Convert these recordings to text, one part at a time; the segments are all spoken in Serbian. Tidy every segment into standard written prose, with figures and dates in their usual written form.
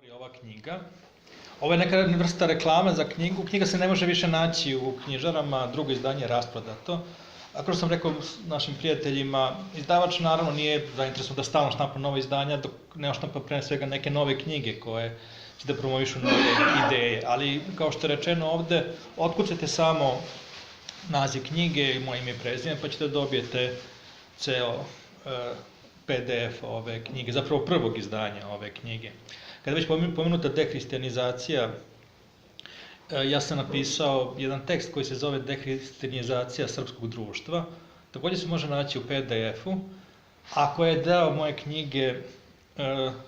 Ova knjiga. Ovo je neka vrsta reklame za knjigu. Knjiga se ne može više naći u knjižarama, drugo izdanje je rasprodato. A kao što sam rekao našim prijateljima, izdavač naravno nije zainteresovan da stalno štampa nove izdanja, dok ne štampa pre svega neke nove knjige koje će da promovišu nove ideje. Ali, kao što je rečeno ovde, otkucajte samo naziv knjige i moje ime i prezime, pa ćete da dobijete ceo PDF ove knjige, zapravo prvog izdanja ove knjige. Kada je već pomenuta dehristijanizacija, ja sam napisao jedan tekst koji se zove Dehristijanizacija srpskog društva. Takođe se može naći u PDF-u, a koja je deo moje knjige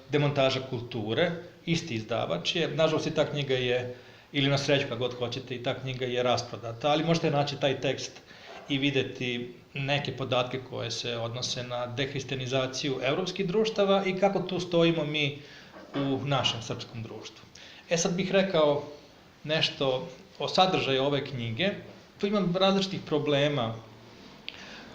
Demontaža kulture, isti izdavač je. Nažalost, i ta knjiga je, ili na sreću kako god hoćete, i ta knjiga je rasprodata, ali možete naći taj tekst i videti neke podatke koje se odnose na dehristijanizaciju evropskih društava i kako tu stojimo mi u našem srpskom društvu. Sad bih rekao nešto o sadržaju ove knjige. Tu imam različitih problema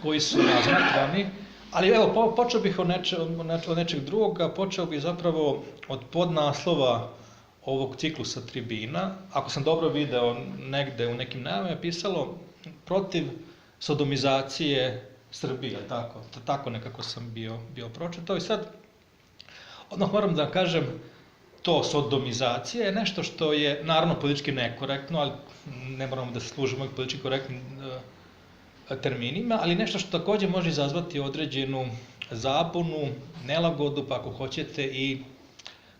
koji su razmatrani, ali evo, počeo bih od nečeg drugoga, počeo bih zapravo od podnaslova ovog ciklusa tribina. Ako sam dobro video negde u nekim najavama je pisalo protiv sodomizacije Srbije, tako nekako sam bio pročitao. I sad, odmah moram da kažem, to sodomizacija je nešto što je naravno politički nekorektno, ali ne moramo da se služimo i politički korektnim terminima, ali nešto što takođe može izazvati određenu zabunu, nelagodu, pa ako hoćete i,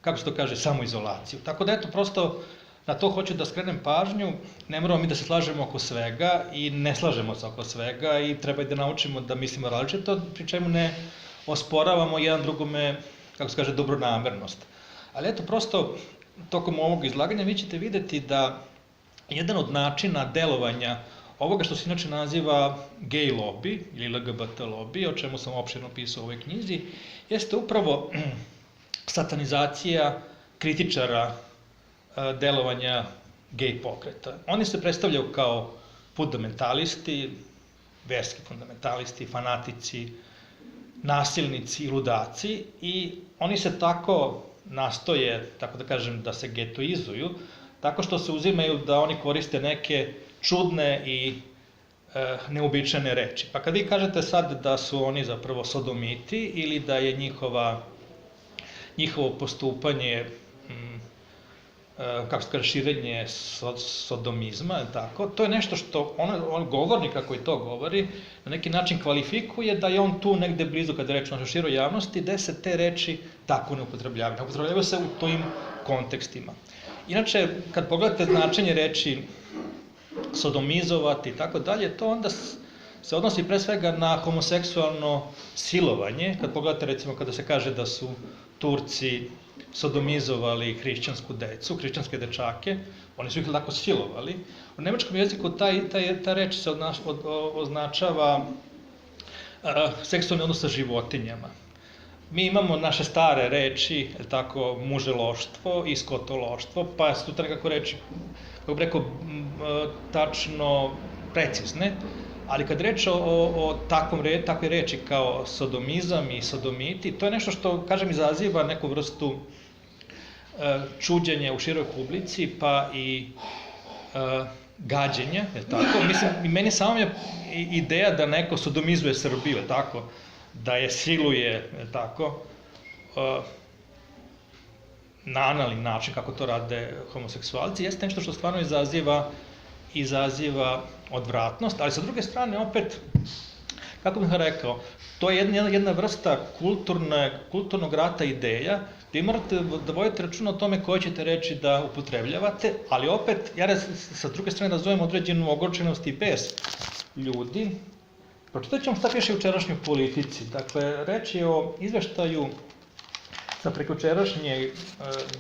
kako se to kaže, samoizolaciju. Tako da eto, prosto na to hoću da skrenem pažnju, ne moramo mi da se slažemo oko svega i ne slažemo se oko svega i treba i da naučimo da mislimo različito, pri čemu ne osporavamo jedan drugome, kako se kaže, dobronamernost. Ali eto, prosto, tokom ovog izlaganja vi ćete videti da jedan od načina delovanja ovoga što se inače naziva gay lobby ili LGBT lobby, o čemu sam opširno pisao u ovoj knjizi, jeste upravo satanizacija kritičara delovanja gay pokreta. Oni se predstavljaju kao fundamentalisti, verski fundamentalisti, fanatici, nasilnici i ludaci i oni se tako nastoje, tako da kažem, da se getoizuju, tako što se uzimaju da oni koriste neke čudne i neobičajne reči. Pa kad vi kažete sad da su oni zapravo sodomiti ili da je njihovo postupanje, kako se kaže, širenje sodomizma, tako, to je nešto što on govornik, kako i to govori, na neki način kvalifikuje da je on tu negde blizu kada je reč našoj široj javnosti, gde se te reči tako ne upotrebljavaju. Ne upotrebljavaju se u tojim kontekstima. Inače, kad pogledate značenje reči sodomizovati i tako dalje, to onda se odnosi pre svega na homoseksualno silovanje. Kad pogledate, recimo, kada se kaže da su Turci sodomizovali hrišćansku decu, hrišćanske dečake, oni su ih tako silovali. U nemačkom jeziku ta reč se označava seksualni odnos sa životinjama. Mi imamo naše stare reči, tako, muželoštvo i skotološtvo, pa su to nekako reči, kako bih rekao, tačno precizne, ali kad reč o takvoj reči kao sodomizam i sodomiti, to je nešto što, kažem, izaziva neku vrstu čuđenja u široj publici, pa i gađenja, je tako? Mislim, meni samo je ideja da neko sodomizuje Srbiju, je tako? Da je siluje, je tako? Na analni način, kako to rade homoseksualci, jeste nešto što stvarno izaziva odvratnost, ali sa druge strane, opet, kako bih rekao, to je jedna vrsta kulturnog rata ideja, gde morate da vodite računa o tome koje ćete reči da upotrebljavate, ali opet, ja sa druge strane razumem određenu ogorčenost i bes ljudi. Pročitat ću vam šta piše u jučerašnjoj Politici. Dakle, reč je o izveštaju sa prekjučerašnje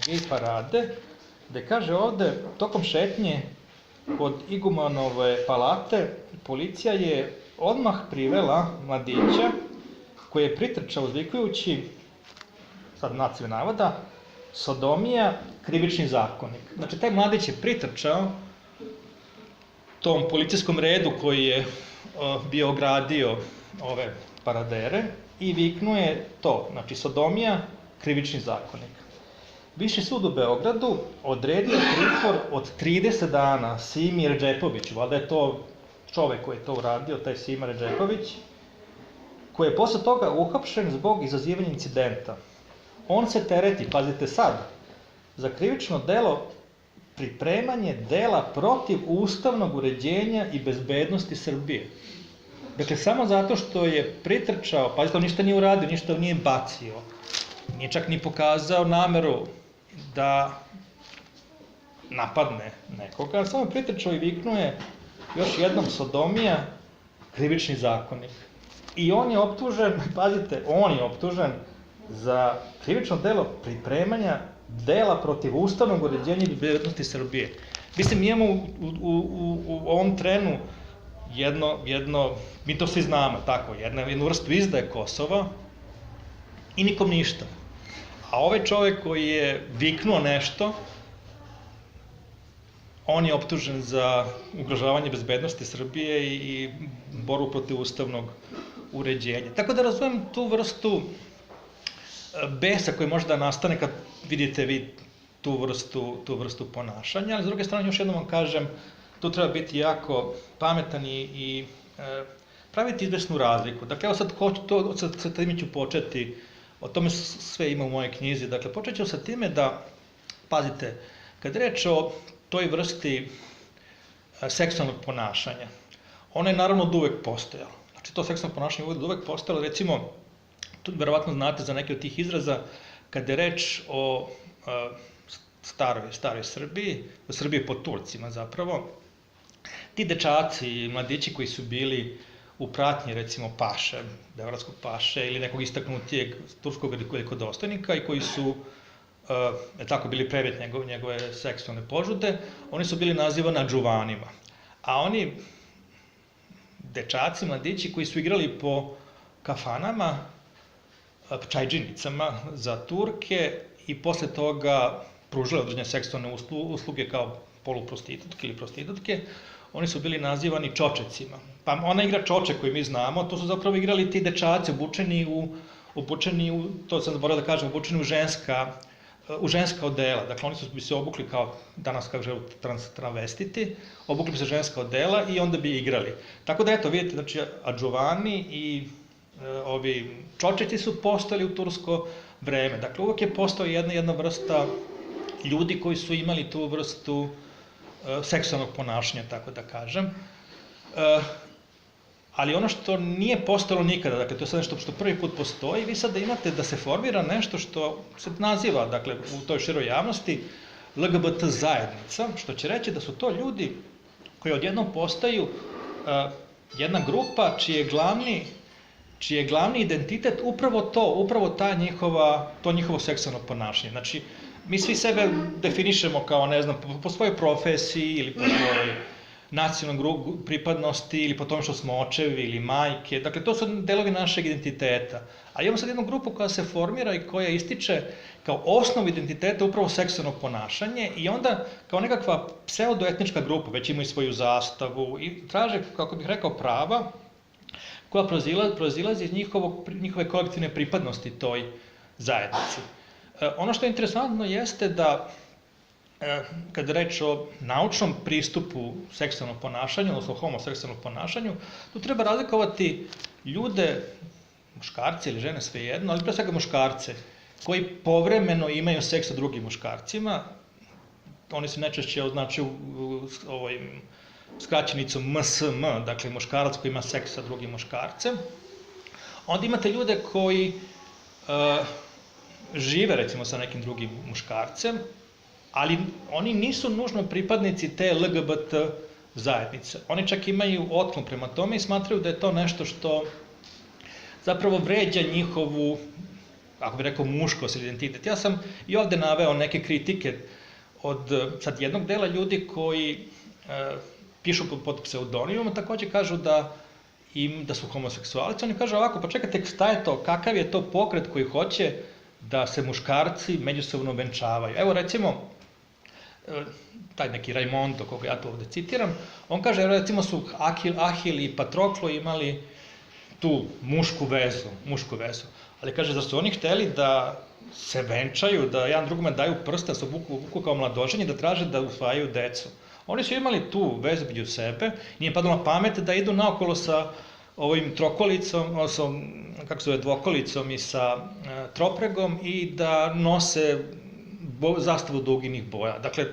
gej parade, gde kaže ovde, tokom šetnje kod Igumanove palate, policija je odmah privela mladića koji je pritrčao uzvikujući, sad nacive navoda, sodomija, krivični zakonik. Znači, taj mladić je pritrčao tom policijskom redu koji je bio ogradio ove paradere i viknuo je to, znači, sodomija, krivični zakonik. Viši sud u Beogradu odredio pritvor od 30 dana Simi Redžepoviću, valjda je to čovek koji je to uradio, taj Sima Redžepović, koji je posle toga uhapšen zbog izazivanja incidenta. On se tereti, pazite sad, za krivično delo pripremanje dela protiv ustavnog uređenja i bezbednosti Srbije. Dakle, samo zato što je pritrčao, pazite, on ništa nije uradio, ništa nije bacio, nije čak ni pokazao nameru da napadne nekoga, samo je pritrčao i viknuje još jednom sodomija, krivični zakonik. I on je optužen, pazite, on je optužen za krivično delo pripremanja dela protiv ustavnog uređenja i bezbednosti Srbije. Mislim, mi imamo u ovom trenu mi to svi znamo, tako, jednu vrstu izdaje Kosova i nikom ništa. A ovaj čovek koji je viknuo nešto, on je optužen za ugrožavanje bezbednosti Srbije i borbu protiv ustavnog uređenja. Tako da razumem tu vrstu besa koji može da nastane kad vidite vi tu vrstu ponašanja, ali s druge strane još jednom vam kažem, tu treba biti jako pametan i praviti izvesnu razliku. Dakle, evo sad time ću početi, o tome sve ima u mojoj knjizi, dakle, počet ću sa time da, pazite, kad je reč o toj vrsti seksualnog ponašanja, ono je naravno od uvek postojalo. Znači, to seksualno ponašanje je od uvek postojalo, recimo, tu verovatno znate za neke od tih izraza, kad je reč o staroj Srbiji, o Srbiji pod Turcima zapravo, ti dečaci i mladići koji su bili u pratnji, recimo, paše, beogradskog paše ili nekog istaknutijeg turskog velikodostojnika i koji su tako bili predmet njegove seksualne požude, oni su bili nazivani adžuvanima. A oni dečaci, mladići koji su igrali po kafanama, čajđinicama za Turke i posle toga pružili određene seksualne usluge kao poluprostitutke ili prostitutke, oni su bili nazivani čočecima. Pa ona igra čoče koju mi znamo, to su zapravo igrali ti dečaci obučeni u, to sam zaboravio da kažem, obučeni u ženska odela. Dakle, oni bi se obukli kao, danas kako žele travestiti, obukli bi se ženska odela i onda bi igrali. Tako da, eto, vidite, znači, adžuvani i ovi čočeci su postojali u tursko vreme. Dakle, uvek je postojala jedna vrsta ljudi koji su imali tu vrstu seksualnog ponašanja, tako da kažem. Ali ono što nije postojalo nikada, dakle, to je sad nešto što prvi put postoji, vi sada imate da se formira nešto što se naziva, dakle, u toj široj javnosti, LGBT zajednica, što će reći da su to ljudi koji odjednom postaju jedna grupa čiji je glavni identitet upravo to njihovo seksualno ponašanje. Znači, mi svi sebe definišemo kao, ne znam, po svojoj profesiji ili po svojoj nacionalnoj pripadnosti ili po tome što smo očevi ili majke. Dakle, to su delovi našeg identiteta. A imamo sad jednu grupu koja se formira i koja ističe kao osnov identiteta upravo seksualno ponašanje i onda kao nekakva pseudoetnička grupa, već imaju svoju zastavu i traže, kako bih rekao, prava koja proizilazi iz njihove kolektivne pripadnosti toj zajednici. Ono što je interesantno jeste da kada reč o naučnom pristupu seksualnom ponašanju, odnosno homoseksualnom ponašanju, tu treba razlikovati ljude, muškarce ili žene, svejedno, ali pre svega muškarce, koji povremeno imaju seks sa drugim muškarcima. Oni se najčešće označuju skraćenicom MSM, dakle muškarac koji ima seks sa drugim muškarcem. Onda imate ljude koji žive, recimo, sa nekim drugim muškarcem, ali oni nisu nužno pripadnici te LGBT zajednice. Oni čak imaju otklon prema tome i smatraju da je to nešto što zapravo vređa njihovu, ako bih rekao, muškost ili identitet. Ja sam i ovde naveo neke kritike od sad jednog dela ljudi koji pišu pod pseudonimom, takođe kažu da su homoseksualci. Oni kažu ovako, pa čekajte, šta je to, kakav je to pokret koji hoće da se muškarci međusobno venčavaju. Evo, recimo, taj neki Raimondo, koga ja tu ovde citiram, on kaže, recimo su Ahil i Patroklo imali tu mušku vezu, ali kaže, zar su oni hteli da se venčaju, da jedan drugome daju prsten, se obuku kao mladoženje, da traže da usvajaju decu. Oni su imali tu vezu među sebe, nije padalo na pamet da idu naokolo sa ovim trokolicom, odnosno, kako se zove, dvokolicom i sa tropregom i da nose zastavu duginih boja. Dakle,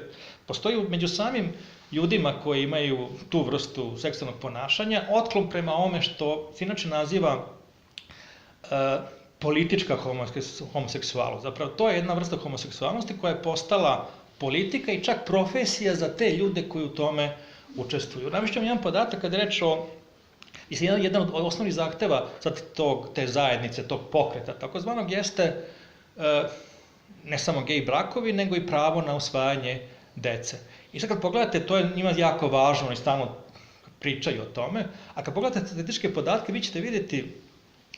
postoji među samim ljudima koji imaju tu vrstu seksualnog ponašanja otklon prema ome što se inače naziva politička homoseksualnost. Zapravo, to je jedna vrsta homoseksualnosti koja je postala politika i čak profesija za te ljude koji u tome učestvuju. Navešću vam jedan podatak kada je reč o jedan od osnovnih zahteva te zajednice, tog pokreta, takozvanog, jeste ne samo gej brakovi, nego i pravo na usvajanje dece. I sad kad pogledate, to je njima jako važno, oni stalno pričaju o tome, a kad pogledate statističke podatke, vi ćete vidjeti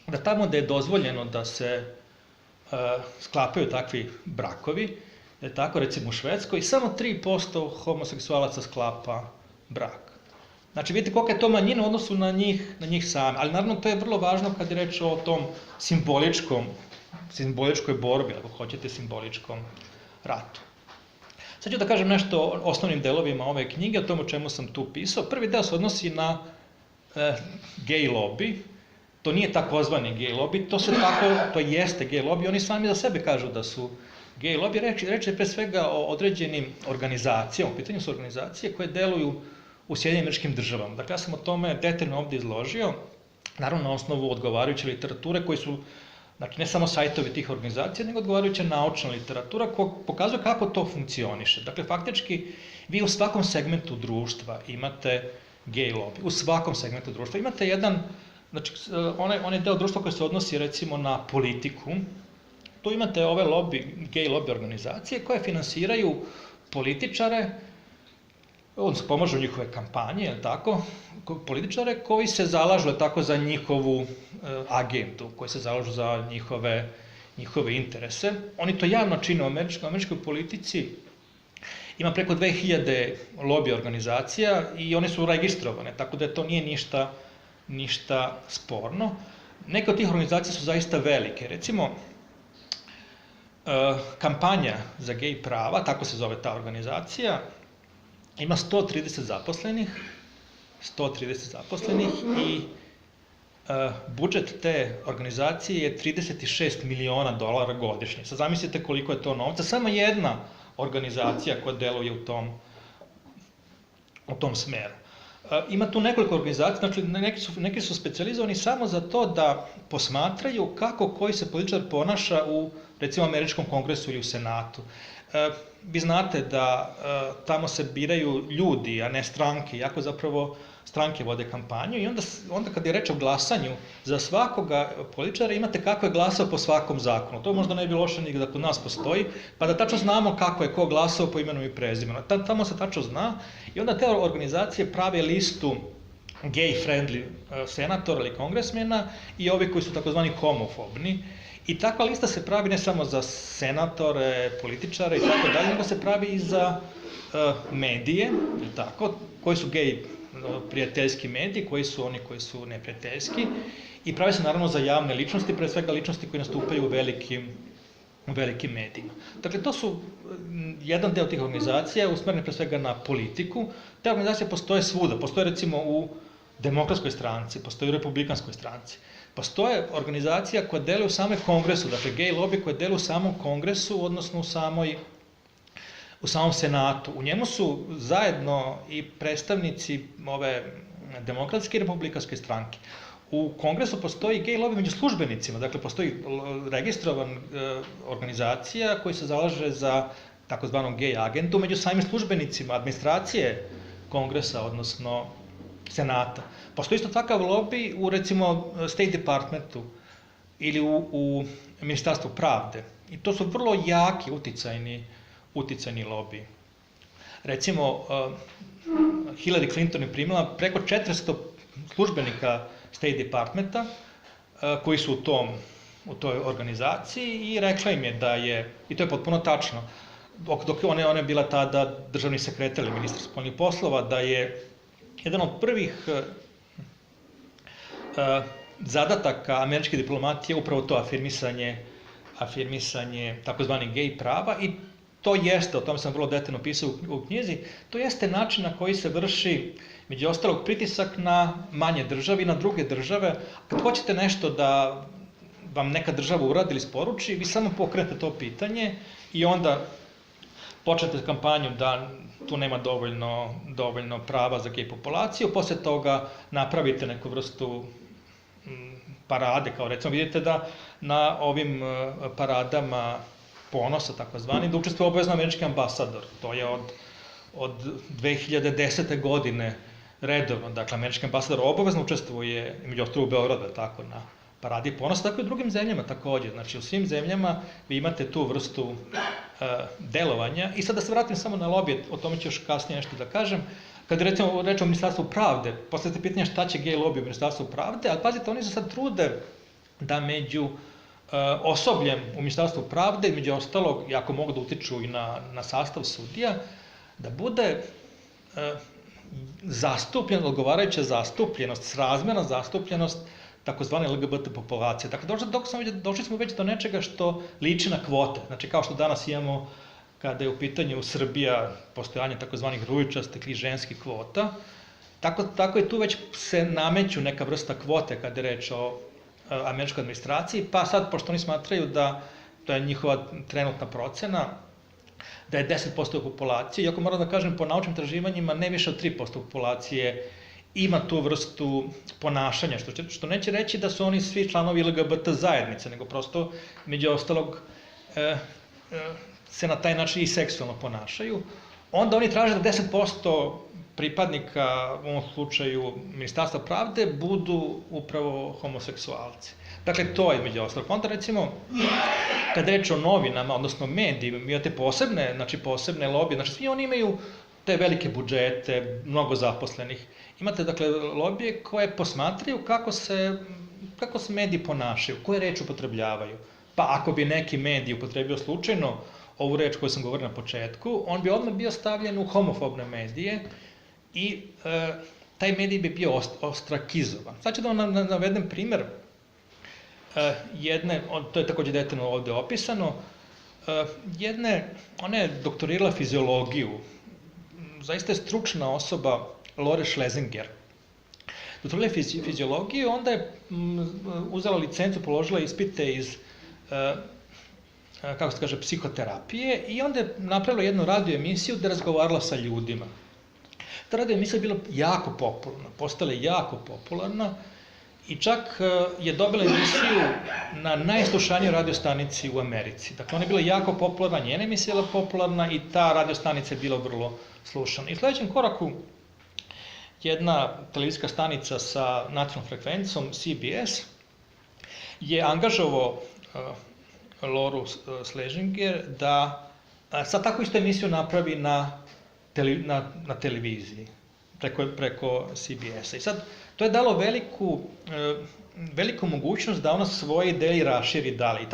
da tamo da je dozvoljeno da se sklapaju takvi brakovi, da je tako, recimo u Švedskoj, samo 3% homoseksualaca sklapa brak. Znači, vidite koliko je to manjina u odnosu na njih same, ali naravno to je vrlo važno kad je reč o tom simboličkoj borbi, ako hoćete, simboličkom ratu. Sad ću da kažem nešto o osnovnim delovima ove knjige, o tom o čemu sam tu pisao. Prvi deo se odnosi na gej lobby. To nije takozvani gej lobby, to jeste gej lobby, oni sami za sebe kažu da su gej lobby. Reč je pre svega o određenim organizacijama, u pitanju su organizacije koje deluju u Sjedinjenim Američkim Državama. Dakle, ja sam o tome detaljno ovdje izložio, naravno na osnovu odgovarajuće literature koji su, znači ne samo sajtovi tih organizacija, nego odgovarajuća naučna literatura koja pokazuje kako to funkcioniše. Dakle, faktički, vi u svakom segmentu društva imate gej lobby, u svakom segmentu društva. Imate jedan, znači, onaj deo društva koji se odnosi recimo na politiku, tu imate ove gej lobby organizacije koje finansiraju političare, odnosno pomažu njihove kampanje, tako, političare koji se zalažu tako za njihovu agendu, koji se zalažu za njihove interese. Oni to javno čine u američkoj politici. Ima preko 2000 lobby organizacija i one su registrovane, tako da to nije ništa sporno. Neke od tih organizacija su zaista velike. Recimo, kampanja za gej prava, tako se zove ta organizacija, ima 130 zaposlenih i budžet te organizacije je $36 miliona godišnje. Sad zamislite koliko je to novca. Samo jedna organizacija koja deluje u tom smeru. Ima tu nekoliko organizacija, znači neki su specijalizovani samo za to da posmatraju kako koji se političar ponaša u, recimo, Američkom kongresu ili u Senatu. Vi znate da tamo se biraju ljudi, a ne stranke, iako zapravo stranke vode kampanju i onda kad je reč o glasanju, za svakoga političara imate kako je glasao po svakom zakonu. To možda ne bi loše ni da kod nas postoji, pa da tačno znamo kako je ko glasao po imenu i prezimenu. Tamo se tačno zna i onda te organizacije prave listu gay-friendly senatora ili kongresmena i ovi koji su takozvani homofobni. I takva lista se pravi ne samo za senatore, političare i tako dalje, nego se pravi i za medije, koji su gej prijateljski mediji, koji su oni koji su neprijateljski i pravi se naravno za javne ličnosti, pre svega ličnosti koje nastupaju u velikim medijima. Dakle, to su jedan deo tih organizacija usmerene pre svega na politiku. Te organizacije postoje svuda, postoje recimo u Demokratskoj stranci, postoje u Republikanskoj stranci. Postoje organizacija koja deluje u samom kongresu, dakle gej lobby koja deluje u samom kongresu, odnosno u samom senatu. U njemu su zajedno i predstavnici ove demokratske i republikanske stranke. U kongresu postoji gej lobby među službenicima, dakle postoji registrovan organizacija koja se zalaže za takozvanog gej agentu među samim službenicima administracije kongresa, odnosno senata. Postoji isto takav lobby u, recimo, State Departmentu ili u Ministarstvu pravde. I to su vrlo jaki, uticajni lobby. Recimo, Hillary Clinton je primila preko 400 službenika State Departmenta koji su u toj organizaciji i rekla im je da je, i to je potpuno tačno, dok ona je bila tada državni sekretar ili ministar spoljnih poslova, da je jedan od prvih zadataka američke diplomatije upravo to afirmisanje afirmisanje takozvanih gej prava i to jeste, o tome sam vrlo detaljno pisao u knjizi, to jeste način na koji se vrši, među ostalog, pritisak na manje države i na druge države. Kad hoćete nešto da vam neka država uradi ili isporuči, vi samo pokrenete to pitanje i onda počnete kampanju da tu nema dovoljno prava za gej populaciju, posle toga napravite neku vrstu parade, kao recimo vidite da na ovim paradama ponosa, takozvani, da učestvuje obavezno američki ambasador. To je od 2010. godine redovno. Dakle, američki ambasador obavezno učestvuje, među ostalog u Beogradu, tako, na paradi ponosa, tako i u drugim zemljama takođe. Znači, u svim zemljama vi imate tu vrstu delovanja. I sad da se vratim samo na lobije, o tome ću još kasnije nešto da kažem. Kad recimo reč o Ministarstvu pravde, postavite pitanje šta će gej lobby u Ministarstvu pravde, ali pazite, oni se sad trude da među osobljem u Ministarstvu pravde, među ostalog, jako mogu da utiču i na sastav sudija, da bude odgovarajuća zastupljenost, srazmerna zastupljenost takozvane LGBT populacije. Dakle, došli smo već do nečega što liči na kvote. Znači, kao što danas imamo kada je u pitanju Srbija postojanje takozvanih ružičastih ili ženskih kvota, tako i tu već se nameću neka vrsta kvote kada je reč o američkoj administraciji, pa sad, pošto oni smatraju da, to je njihova trenutna procena, da je 10% populacije, iako moram da kažem, po naučnim traživanjima ne više od 3% populacije ima tu vrstu ponašanja, što neće reći da su oni svi članovi LGBT zajednice, nego prosto, među ostalog, se na taj način i seksualno ponašaju. Onda oni traže da 10% pripadnika, u ovom slučaju Ministarstva pravde, budu upravo homoseksualci. Dakle, to je među ostalog. Onda recimo, kad reč o novinama, odnosno medijima, imate posebne lobije, znači svi oni imaju te velike budžete, mnogo zaposlenih. Imate, dakle, lobije koje posmatraju kako se mediji ponašaju, koje reči upotrebljavaju. Pa ako bi neki medij upotrebio slučajno ovu reč koju sam govorio na početku, on bi odmah bio stavljen u homofobne medije i taj medij bi bio ostrakizovan. Sad ću da vam navedem primer jedne, to je takođe detaljno ovde opisano, ona je doktorirala fiziologiju, zaista je stručna osoba, Lore Schlesinger. Doktorirala je fiziologiju, onda je uzela licencu, položila ispite iz kako se kaže, psihoterapije i onda je napravila jednu radio emisiju gde je razgovarala sa ljudima. Ta radio emisija je bila jako popularna, postala je jako popularna i čak je dobila emisiju na najslušanijoj radio stanici u Americi. Dakle, ona je bila jako popularna, njena emisija je bila popularna i ta radio stanica je bila vrlo slušana. I u sledećem koraku jedna televizijska stanica sa nacionalnom frekvencom, CBS, je angažovao Loru Schlesinger da sad takvu istu emisiju napravi na televiziji, preko CBS-a. I sad, to je dalo veliku mogućnost da ona svoje ideje raširi dalje. I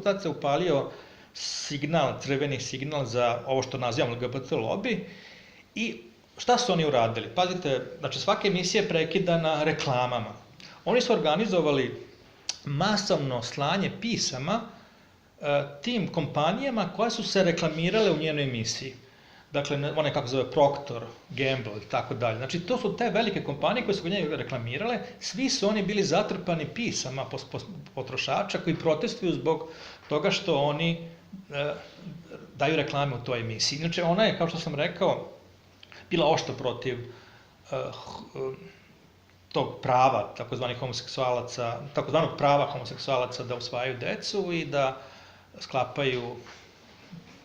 tad se upalio signal, crveni signal za ovo što nazivamo LGBT lobby. I šta su oni uradili? Pazite, znači svaka emisija je prekidana reklamama. Oni su organizovali masovno slanje pisama tim kompanijama koje su se reklamirale u njenoj emisiji. Dakle, one kako zove Procter, Gamble i tako dalje. Znači, to su te velike kompanije koje su kod njega reklamirale, svi su oni bili zatrpani pisama potrošača koji protestuju zbog toga što oni daju reklame u toj emisiji. Znači, ona je, kao što sam rekao, bila oštro protiv tog prava takozvanih homoseksualaca, takozvanog prava homoseksualaca da usvajaju decu i da sklapaju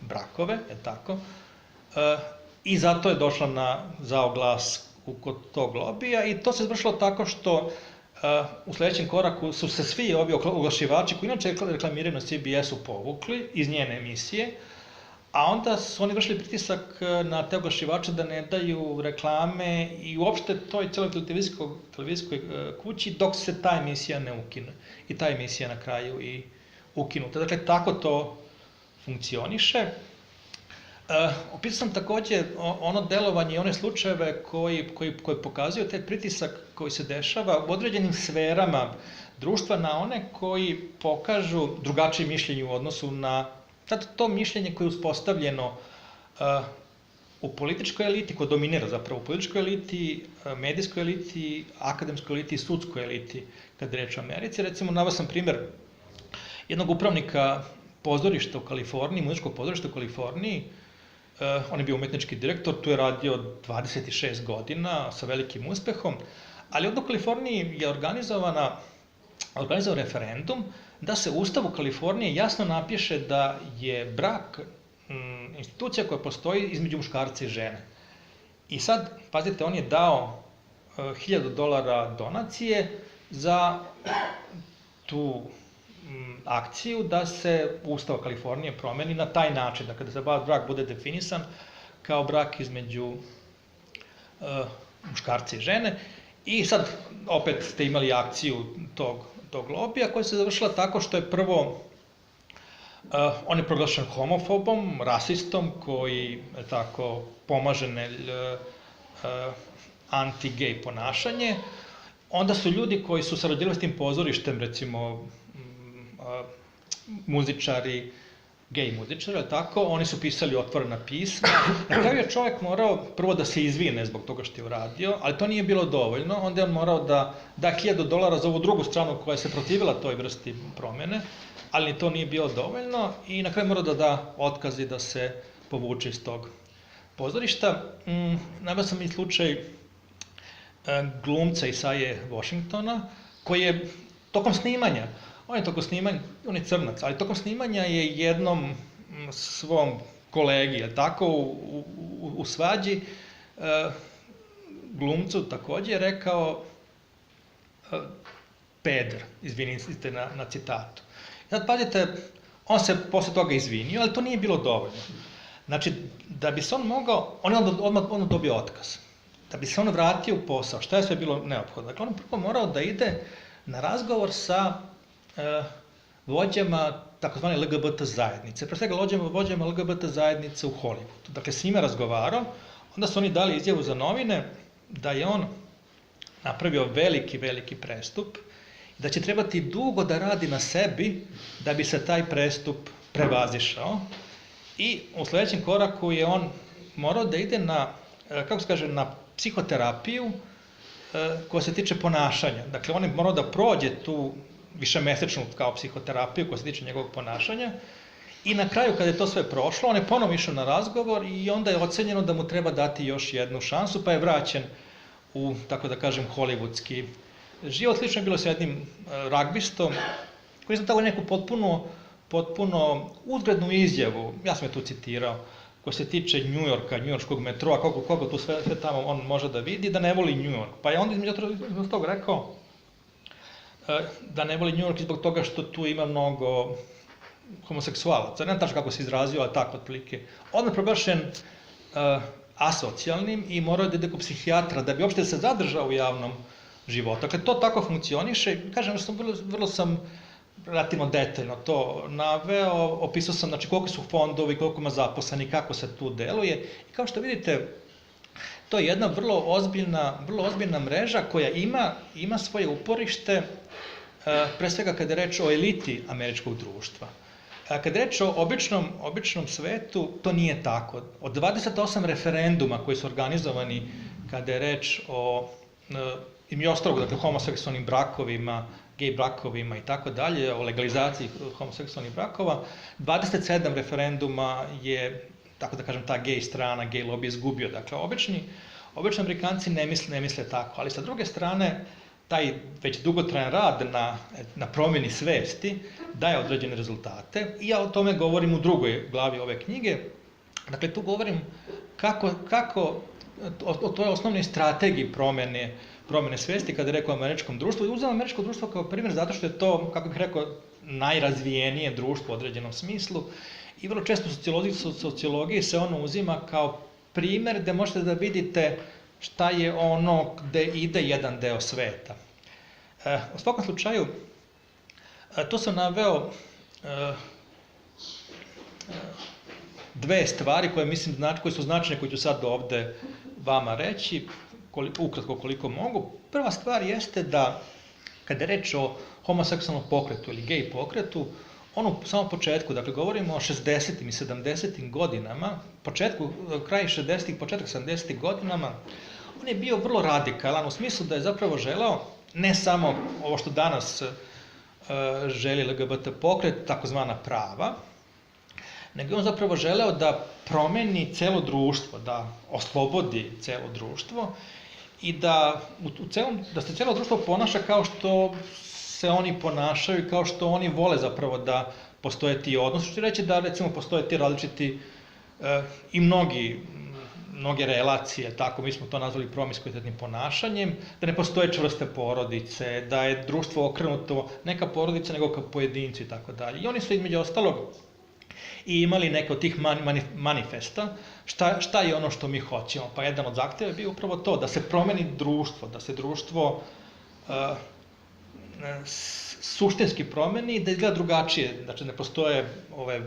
brakove, je tako? I zato je došla na zao glas kod tog lobija i to se izvršilo tako što u sledećem koraku su se svi ovi oglašivači koji inače reklamiraju na CBS-u povukli iz njene emisije, a onda su oni vršili pritisak na te oglašivače da ne daju reklame i uopšte toj celoj televizijskoj kući dok se ta emisija ne ukine. I ta emisija na kraju i ukinuta. Dakle, tako to funkcioniše. Opisao sam takođe ono delovanje i one slučajeve koji pokazuju taj pritisak koji se dešava u određenim sferama društva na one koji pokažu drugačije mišljenje u odnosu na to mišljenje koje je uspostavljeno u političkoj eliti, koja dominira zapravo u političkoj eliti, medijskoj eliti, akademskoj eliti i sudskoj eliti, kada je reč o Americi. Recimo, naveo sam primer jednog upravnika pozorišta u Kaliforniji, muzičkog pozorišta u Kaliforniji. On je bio umetnički direktor, tu je radio 26 godina sa velikim uspehom, ali ovdje u Kaliforniji je organizovan referendum da se u Ustavu Kalifornije jasno napiše da je brak institucija koja postoji između muškarca i žene. I sad, pazite, on je dao $1000 donacije za tu akciju da se Ustav Kalifornije promeni na taj način, dakle da se brak bude definisan kao brak između muškarca i žene. I sad opet ste imali akciju tog lobija koja se završila tako što je prvo on je proglašen homofobom, rasistom koji tako pomaže anti-gej ponašanje. Onda su ljudi koji su sarađivali s tim pozorištem, recimo muzičari, gej muzičari, tako, oni su pisali otvorena pisma. Na kraju je čovjek morao prvo da se izvine zbog toga što je uradio, ali to nije bilo dovoljno. Onda je on morao da $1000 za ovu drugu stranu koja se protivila toj vrsti promjene, ali to nije bilo dovoljno i na kraju morao da da otkaz i da se povuče iz tog pozorišta. Naveo sam i slučaj glumca Isaije Washingtona, koji je tokom snimanja, on je crnac, ali tokom snimanja je jednom svom kolegi, tako, u svađi, glumcu takođe rekao peder, izvinite na citatu. Sad, pazite, on se posle toga izvinio, ali to nije bilo dovoljno. Znači, da bi se on mogao, on je odmah dobio otkaz. Da bi se on vratio u posao, šta je sve bilo neophodno? Dakle, on prvo morao da ide na razgovor sa vođama takozvane LGBT zajednice, pre svega vođama LGBT zajednice u Hollywoodu. Dakle, s njima razgovarao, onda su oni dali izjavu za novine da je on napravio veliki prestup, da će trebati dugo da radi na sebi da bi se taj prestup prevazišao i u sledećem koraku je on morao da ide na, kako se kaže, na psihoterapiju koja se tiče ponašanja. Dakle, on je morao da prođe tu višemesečnu kao psihoterapiju koja se tiče njegovog ponašanja i na kraju kada je to sve prošlo, on je ponovo išao na razgovor i onda je ocenjeno da mu treba dati još jednu šansu, pa je vraćen u, tako da kažem, hollywoodski život. Slično je bilo s jednim ragbistom koji je tako neku potpuno uzgrednu izjavu, ja sam je tu citirao, koja se tiče Njujorka, njujorškog metroa, koga tu sve tamo on može da vidi, da ne voli Njujork. Pa je onda između toga rekao da ne voli Njujork zbog toga što tu ima mnogo homoseksualaca. Ne znam tačno kako se izrazio, ali tako otprilike. On je proglašen asocijalnim i morao da ide kod psihijatra da bi uopšte se zadržao u javnom životu. Dakle, to tako funkcioniše. Kažem, vrlo sam relativno detaljno to naveo, opisao sam znači, koliko su fondovi, koliko ima zaposleni, kako se tu deluje. I kao što vidite, to je jedna vrlo ozbiljna mreža koja ima svoje uporište, pre svega kada je reč o eliti američkog društva. Kada je reč o običnom svetu, to nije tako. Od 28 referenduma koji su organizovani kada je reč o između ostalog, dakle, homoseksualnim brakovima, gej brakovima i tako dalje, o legalizaciji homoseksualnih brakova, 27 referenduma je, tako da kažem, ta gej strana, gej lobby izgubio. Dakle, obični Amerikanci ne misle tako, ali sa druge strane, taj već dugotrajan rad na promjeni svesti daje određene rezultate i ja o tome govorim u drugoj glavi ove knjige. Dakle, tu govorim kako o toj osnovnoj strategiji promjene svesti kada je rekao o američkom društvu i uzem američko društvo kao primjer zato što je to, kako bih rekao, najrazvijenije društvo u određenom smislu i vrlo često u sociologiji se ono uzima kao primjer gde možete da vidite šta je ono gde ide jedan deo sveta. U svakom slučaju, to sam naveo dve stvari koje su značajne, koje ću sad ovde vama reći, ukratko koliko mogu. Prva stvar jeste da, kada je reč o homoseksualnom pokretu ili gej pokretu, on u samom početku, dakle govorimo o 60. i 70. godinama, kraj 60. i početak 70. godinama, on je bio vrlo radikalan u smislu da je zapravo želeo ne samo ovo što danas želi LGBT pokret, takozvana prava, nego je on zapravo želeo da promeni celo društvo, da oslobodi celo društvo i da se celo društvo ponaša kao što se oni ponašaju i kao što oni vole zapravo da postoje ti odnosi. Što će reći da recimo postoje ti različiti i mnoge relacije, tako mi smo to nazvali promiskuitetnim ponašanjem, da ne postoje čvrste porodice, da je društvo okrenuto neka porodica nego ka pojedincu i tako dalje. I oni su između ostalog i imali neke od tih manifesta, šta je ono što mi hoćemo. Pa jedan od zahteva je bio upravo to, da se promeni društvo, da se društvo suštinski promeni i da izgleda drugačije. Znači, ne postoje ove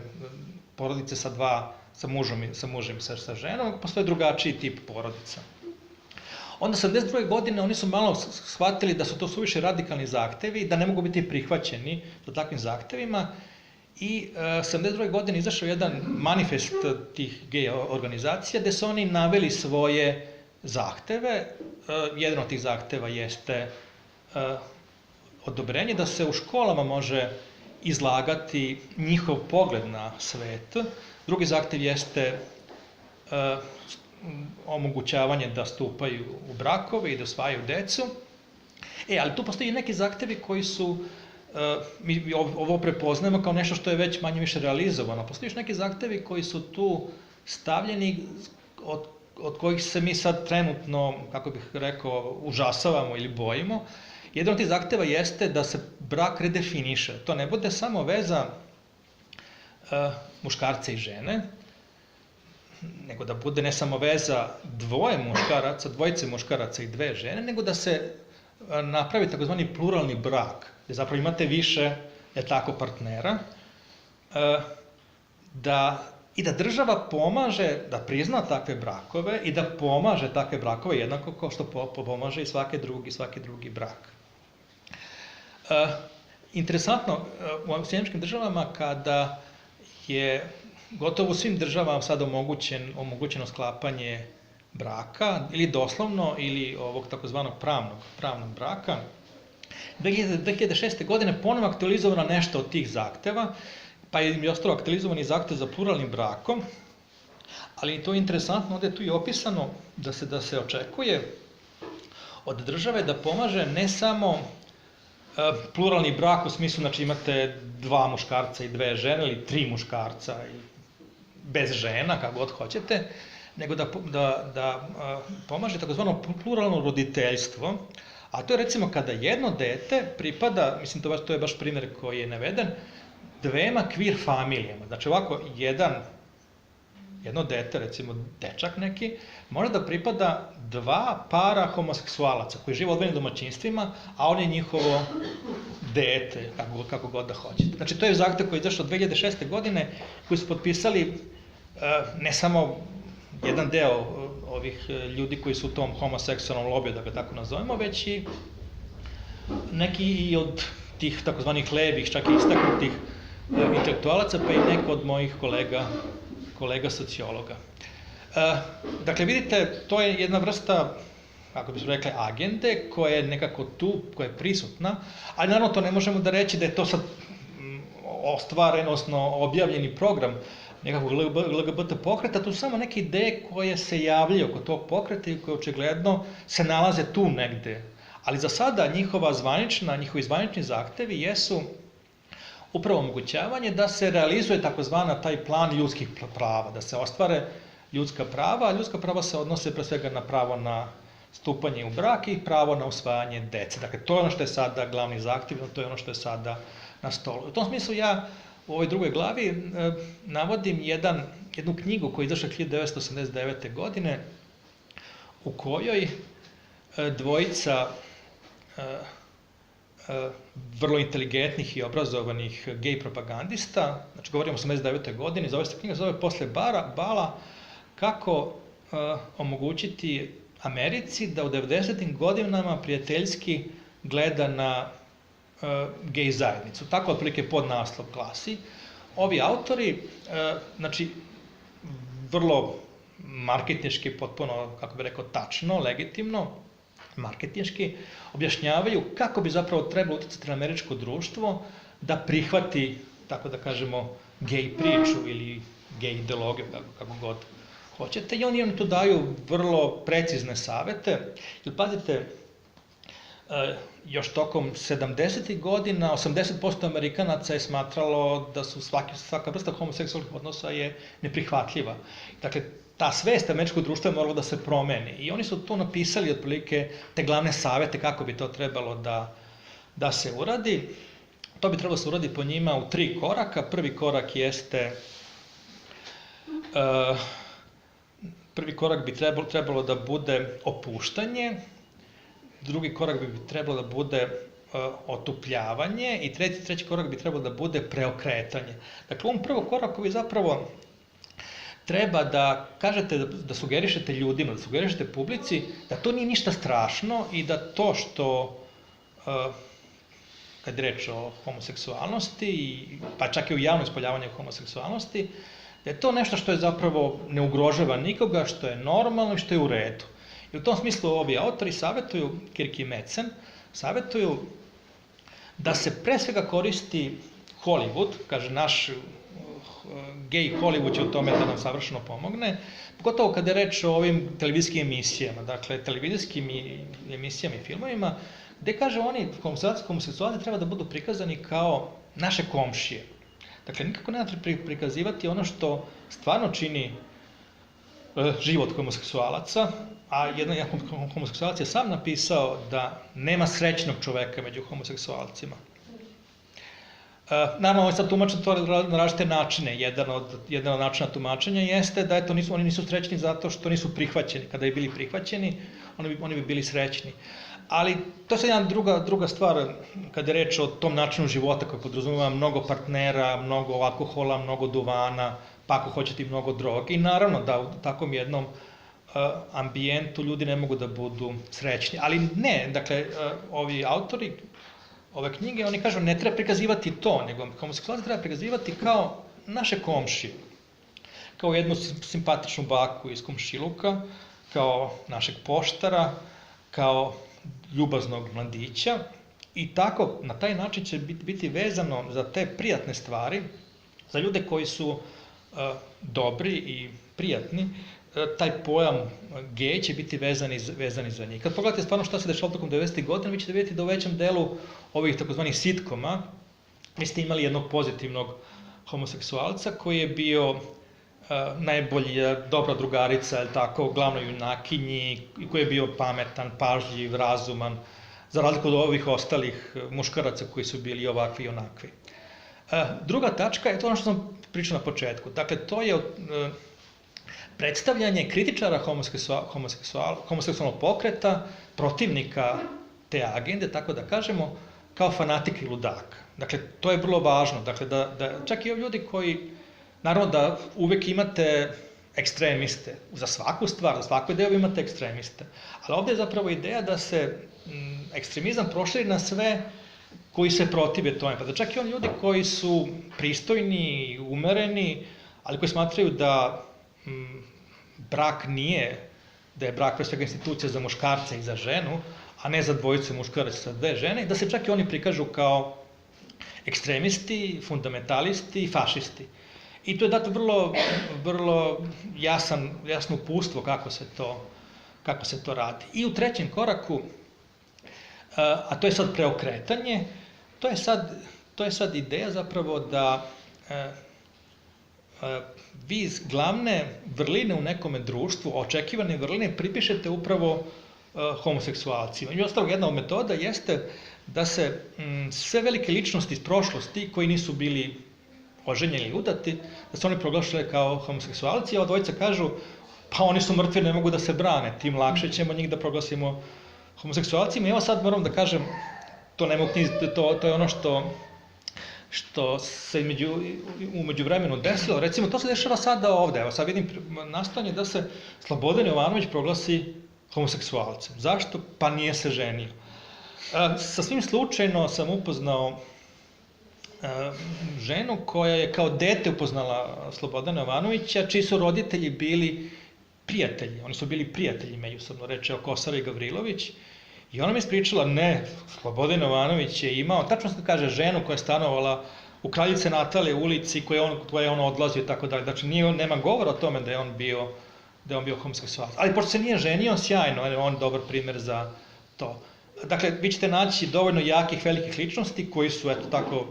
porodice sa mužem i sa ženom, postoje drugačiji tip porodica. Onda 72. godine oni su malo shvatili da su to suviše radikalni zahtevi i da ne mogu biti prihvaćeni za takvim zahtevima i 72. godine izašao jedan manifest tih gej organizacija gde su oni naveli svoje zahteve. Jedan od tih zahteva jeste odobrenje da se u školama može izlagati njihov pogled na svet. Drugi zahtev jeste omogućavanje da stupaju u brakove i da usvajaju decu. Ali tu postoji neki zahtevi koji su, mi ovo prepoznajemo kao nešto što je već manje više realizovano. Postoji još neki zahtevi koji su tu stavljeni, od kojih se mi sad trenutno, kako bih rekao, užasavamo ili bojimo. Jedan od tih zahteva jeste da se brak redefiniše. To ne bude samo veza muškarca i žene, nego da bude ne samo veza dvojice muškaraca i dve žene, nego da se napravi takozvani pluralni brak, gde zapravo imate više partnera, i da država pomaže da prizna takve brakove i da pomaže takve brakove jednako kao što pomaže i svaki drugi brak. Interesantno, u Sjedinjenim državama kada je gotovo u svim državama sad omogućeno sklapanje braka, ili doslovno, ili ovog takozvanog pravnog braka, 2006. godine ponovo aktualizovano nešto od tih zahteva, pa je im ostalo aktualizovani zahtev za pluralnim brakom, ali to je interesantno, ovde je tu i opisano da se očekuje od države da pomaže ne samo pluralni brak u smislu, znači imate dva muškarca i dve žene ili tri muškarca i bez žena, kako god hoćete, nego da pomaže takozvano pluralno roditeljstvo, a to je recimo kada jedno dete pripada, mislim to je baš primjer koji je naveden, dvema queer familijama. Znači ovako, jedno dete, recimo dečak neki, može da pripada dva para homoseksualaca koji žive u odvojenim domaćinstvima, a on je njihovo dete, kako god da hoćete. Znači to je zahtev koji je izašao 2006. godine, koji su potpisali ne samo jedan deo ovih ljudi koji su u tom homoseksualnom lobiju, da ga tako nazovemo, već i neki i od tih takozvanih levih, čak i istaknutih intelektualaca, pa i neko od mojih kolega sociologa. Dakle, vidite, to je jedna vrsta, kako bismo rekli, agende koja je nekako tu, koja je prisutna, ali naravno to ne možemo da reći da je to sad ostvaren, odnosno objavljeni program nekakvog LGBT pokreta, to su samo neke ideje koje se javljaju oko tog pokreta i koje očigledno se nalaze tu negde. Ali za sada njihovi zvanični zahtevi jesu upravo omogućavanje da se realizuje takozvana taj plan ljudskih prava, da se ostvare ljudska prava, a ljudska prava se odnose pre svega na pravo na stupanje u brak i pravo na usvajanje dece. Dakle, to je ono što je sada glavni zahtev, to je ono što je sada na stolu. U tom smislu ja u ovoj drugoj glavi navodim jednu knjigu koja je izašla 1989. godine u kojoj dvojica vrlo inteligentnih i obrazovanih gej propagandista, znači govorimo o 89. godini, zove se knjiga, zove Posle bala, kako omogućiti Americi da u 90. godinama prijateljski gleda na gej zajednicu. Tako otprilike podnaslov glasi. Ovi autori, znači, vrlo marketinški, potpuno, kako bih rekao, tačno, legitimno, marketinški, objašnjavaju kako bi zapravo trebalo uticati na američko društvo da prihvati, tako da kažemo, gej priču ili gej ideologiju, kako god hoćete. I oni tu daju vrlo precizne savete. Jer pazite, još tokom 70. godina 80% Amerikanaca je smatralo da su svaka vrsta homoseksualnih odnosa je neprihvatljiva. Dakle, ta svest američkog društva je morala da se promeni. I oni su tu napisali otprilike te glavne savete kako bi to trebalo da se uradi. To bi trebalo se uradi po njima u 3 koraka. Prvi korak jeste... Prvi korak bi trebalo da bude opuštanje, drugi korak bi trebalo da bude otupljavanje i treći korak bi trebalo da bude preokretanje. Dakle, u ovom prvom koraku vi zapravo treba da kažete, da sugerišete ljudima, da sugerišete publici da to nije ništa strašno i da to što, kad je reč o homoseksualnosti, pa čak i u javnom ispoljavanju homoseksualnosti, da je to nešto što je zapravo ne ugrožava nikoga, što je normalno i što je u redu. I u tom smislu ovi autori savjetuju, Kirk i Metzen, savjetuju da se pre svega koristi Hollywood, kaže naš gej Hollywood će u tome da nam savršeno pomogne, pogotovo kada je reč o ovim televizijskim emisijama, dakle televizijskim emisijama i filmovima, gde kaže oni, homoseksualci treba da budu prikazani kao naše komšije. Dakle, nikako ne treba prikazivati ono što stvarno čini život homoseksualaca, a jedan homoseksualac je sam napisao da nema srećnog čoveka među homoseksualcima. Naravno, ovo je sad tumačeno to na različite načine. Jedan od načina tumačenja jeste da oni nisu srećni zato što nisu prihvaćeni. Kada bi bili prihvaćeni, oni bi bili srećni. Ali to je sad jedna druga stvar kada je reč o tom načinu života koji podrazumeva mnogo partnera, mnogo alkohola, mnogo duvana, pa ako hoćete i mnogo droge. I naravno da u takvom jednom ambijentu ljudi ne mogu da budu srećni. Ali ne, dakle, ovi autori ove knjige, oni kažu ne treba prikazivati to, nego homoseksualce treba prikazivati kao naše komšije, kao jednu simpatičnu baku iz komšiluka, kao našeg poštara, kao ljubaznog mladića i tako, na taj način će biti vezano za te prijatne stvari, za ljude koji su dobri i prijatni, taj pojam gej će biti vezani za njih. Kad pogledate stvarno šta se dešava tokom 90. godina, vi ćete vidjeti da u većem delu ovih takozvanih sitkoma vi ste imali jednog pozitivnog homoseksualca koji je bio najbolja, dobra drugarica, tako, glavnoj junakinji, koji je bio pametan, pažljiv, razuman, za razliku od ovih ostalih muškaraca koji su bili ovakvi i onakvi. Druga tačka je to ono što sam pričao na početku. Dakle, to je predstavljanje kritičara homoseksualnog pokreta, protivnika te agende, tako da kažemo, kao fanatik i ludak. Dakle, to je vrlo važno. Dakle, da čak i ovi ljudi koji, naravno da uvek imate ekstremiste. Za svaku stvar, za svaku ideju imate ekstremiste. Ali ovdje je zapravo ideja da se ekstremizam proširi na sve koji se protive tome. Pa da čak i oni ljudi koji su pristojni, umereni, ali koji smatraju da brak nije, da je brak pre svega institucija za muškarca i za ženu, a ne za dvojicu muškaraca sa dve žene, da se čak i oni prikažu kao ekstremisti, fundamentalisti i fašisti. I to je dato vrlo jasno uputstvo kako se to radi. I u trećem koraku, a to je sad preokretanje, to je sad ideja zapravo da vi iz glavne vrline u nekome društvu, očekivane vrline, pripišete upravo homoseksualcima. I ostalog, jedna od metoda jeste da se sve velike ličnosti iz prošlosti koji nisu bili oženjeni ili udati, da se oni proglašaju kao homoseksualci, a ova dvojica kažu pa oni su mrtvi, ne mogu da se brane, tim lakše ćemo njih da proglasimo homoseksualcima. I evo sad moram da kažem, to nema u knjizi, to je ono što se umeđu vremenu desilo. Recimo, to se dešava sada ovde. Evo, sad vidim nastojanje da se Slobodan Jovanović proglasi homoseksualcem. Zašto? Pa nije se ženio. Sasvim slučajno sam upoznao ženu koja je kao dete upoznala Slobodana Jovanovića, čiji su roditelji bili prijatelji. Oni su bili prijatelji međusobno, reče Kosara i Gavrilović. I ona mi ispričala, ne, Slobodan Jovanović je imao, tačno se kaže, ženu koja je stanovala u Kraljice Natalije ulici, koje je on odlazio i tako dalje. Znači, nema govora o tome da je on bio homoseksualac. Ali pošto se nije ženio, sjajno, je on dobar primjer za to. Dakle, vi ćete naći dovoljno jakih, velikih ličnosti koji su, eto tako,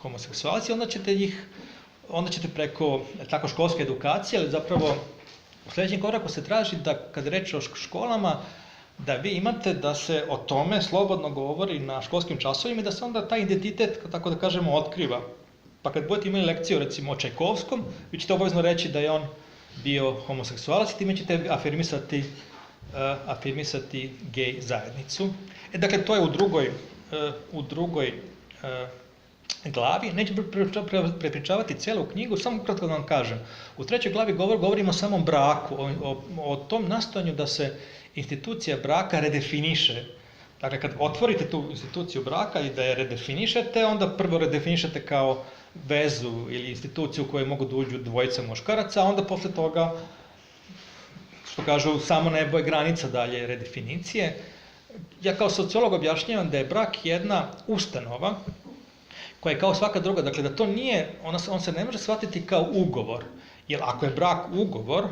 homoseksualci, onda ćete preko tako školske edukacije, ali zapravo u sljedećem koraku se traži da, kad reč o školama, da vi imate da se o tome slobodno govori na školskim časovima i da se onda taj identitet, tako da kažemo, otkriva. Pa kad budete imali lekciju, recimo, o Čajkovskom, vi ćete obavezno reći da je on bio homoseksualac i time ćete afirmisati gej zajednicu. Dakle, to je u drugoj glavi. Neću prepričavati celu knjigu, samo kratko da vam kažem. U trećoj glavi govorimo samo o braku, o tom nastojanju da se institucija braka redefiniše. Dakle, kad otvorite tu instituciju braka i da je redefinišete, onda prvo redefinišete kao vezu ili instituciju u kojoj mogu da uđu dvojica muškaraca, a onda posle toga, što kažu, samo nebo je granica dalje redefinicije. Ja kao sociolog objašnjavam da je brak jedna ustanova koja je kao svaka druga, dakle da to nije, on se ne može shvatiti kao ugovor, jer ako je brak ugovor,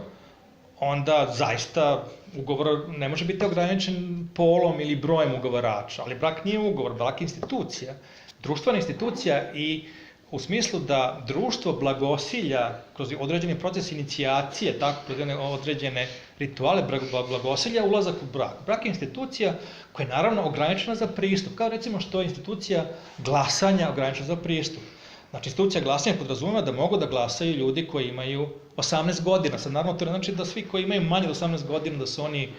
onda zaista ugovor ne može biti ograničen polom ili brojem ugovarača, ali brak nije ugovor, brak je institucija, društvena institucija i u smislu da društvo blagosilja kroz određeni proces inicijacije, tako, kroz određene rituale blagosilja, ulazak u brak. Brak je institucija koja je naravno ograničena za pristup, kao recimo što je institucija glasanja ograničena za pristup. Znači, institucija glasanja podrazumeva da mogu da glasaju ljudi koji imaju 18 godina. Sad, naravno, to ne znači da svi koji imaju manje od 18 godina da su oni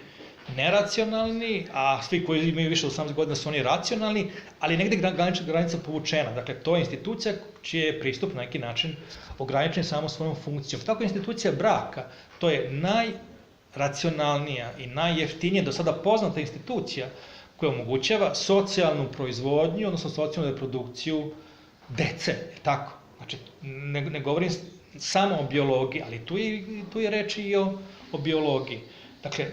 neracionalni, a svi koji imaju više od 18 godina su oni racionalni, ali negde granica povučena. Dakle, to je institucija čiji je pristup na neki način ograničen samo svojom funkcijom. Tako je institucija braka, to je najracionalnija i najjeftinije do sada poznata institucija koja omogućava socijalnu proizvodnju, odnosno socijalnu reprodukciju dece, tako. Znači, ne govorim samo o biologiji, ali tu je reč i o biologiji. Dakle,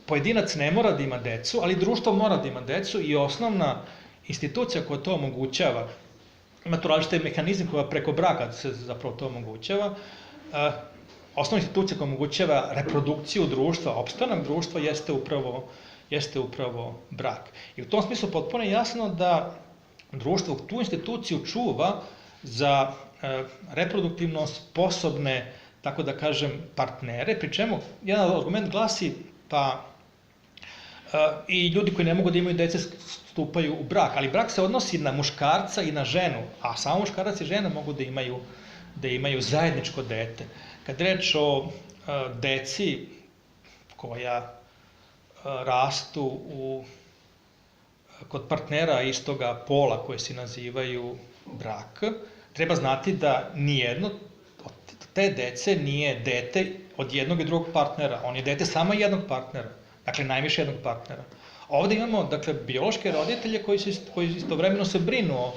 pojedinac ne mora da ima decu, ali društvo mora da ima decu i osnovna institucija koja to omogućava, ima tu različite mehanizme koja preko braka se zapravo to omogućava, osnovna institucija koja omogućava reprodukciju društva, opstanak društva jeste upravo brak. I u tom smislu potpuno je jasno da društvo tu instituciju čuva za reproduktivno sposobne, tako da kažem, partnere, pri čemu jedan argument glasi pa i ljudi koji ne mogu da imaju dece stupaju u brak, ali brak se odnosi na muškarca i na ženu, a samo muškarac i žena mogu da imaju zajedničko dete. Kad reč o deci koja rastu kod partnera istoga pola koje se nazivaju brak, treba znati da nijedno od te dece nije dete od jednog i drugog partnera, on je dete samo jednog partnera, dakle najviše jednog partnera. Ovde imamo, dakle, biološke roditelje koji istovremeno se brinu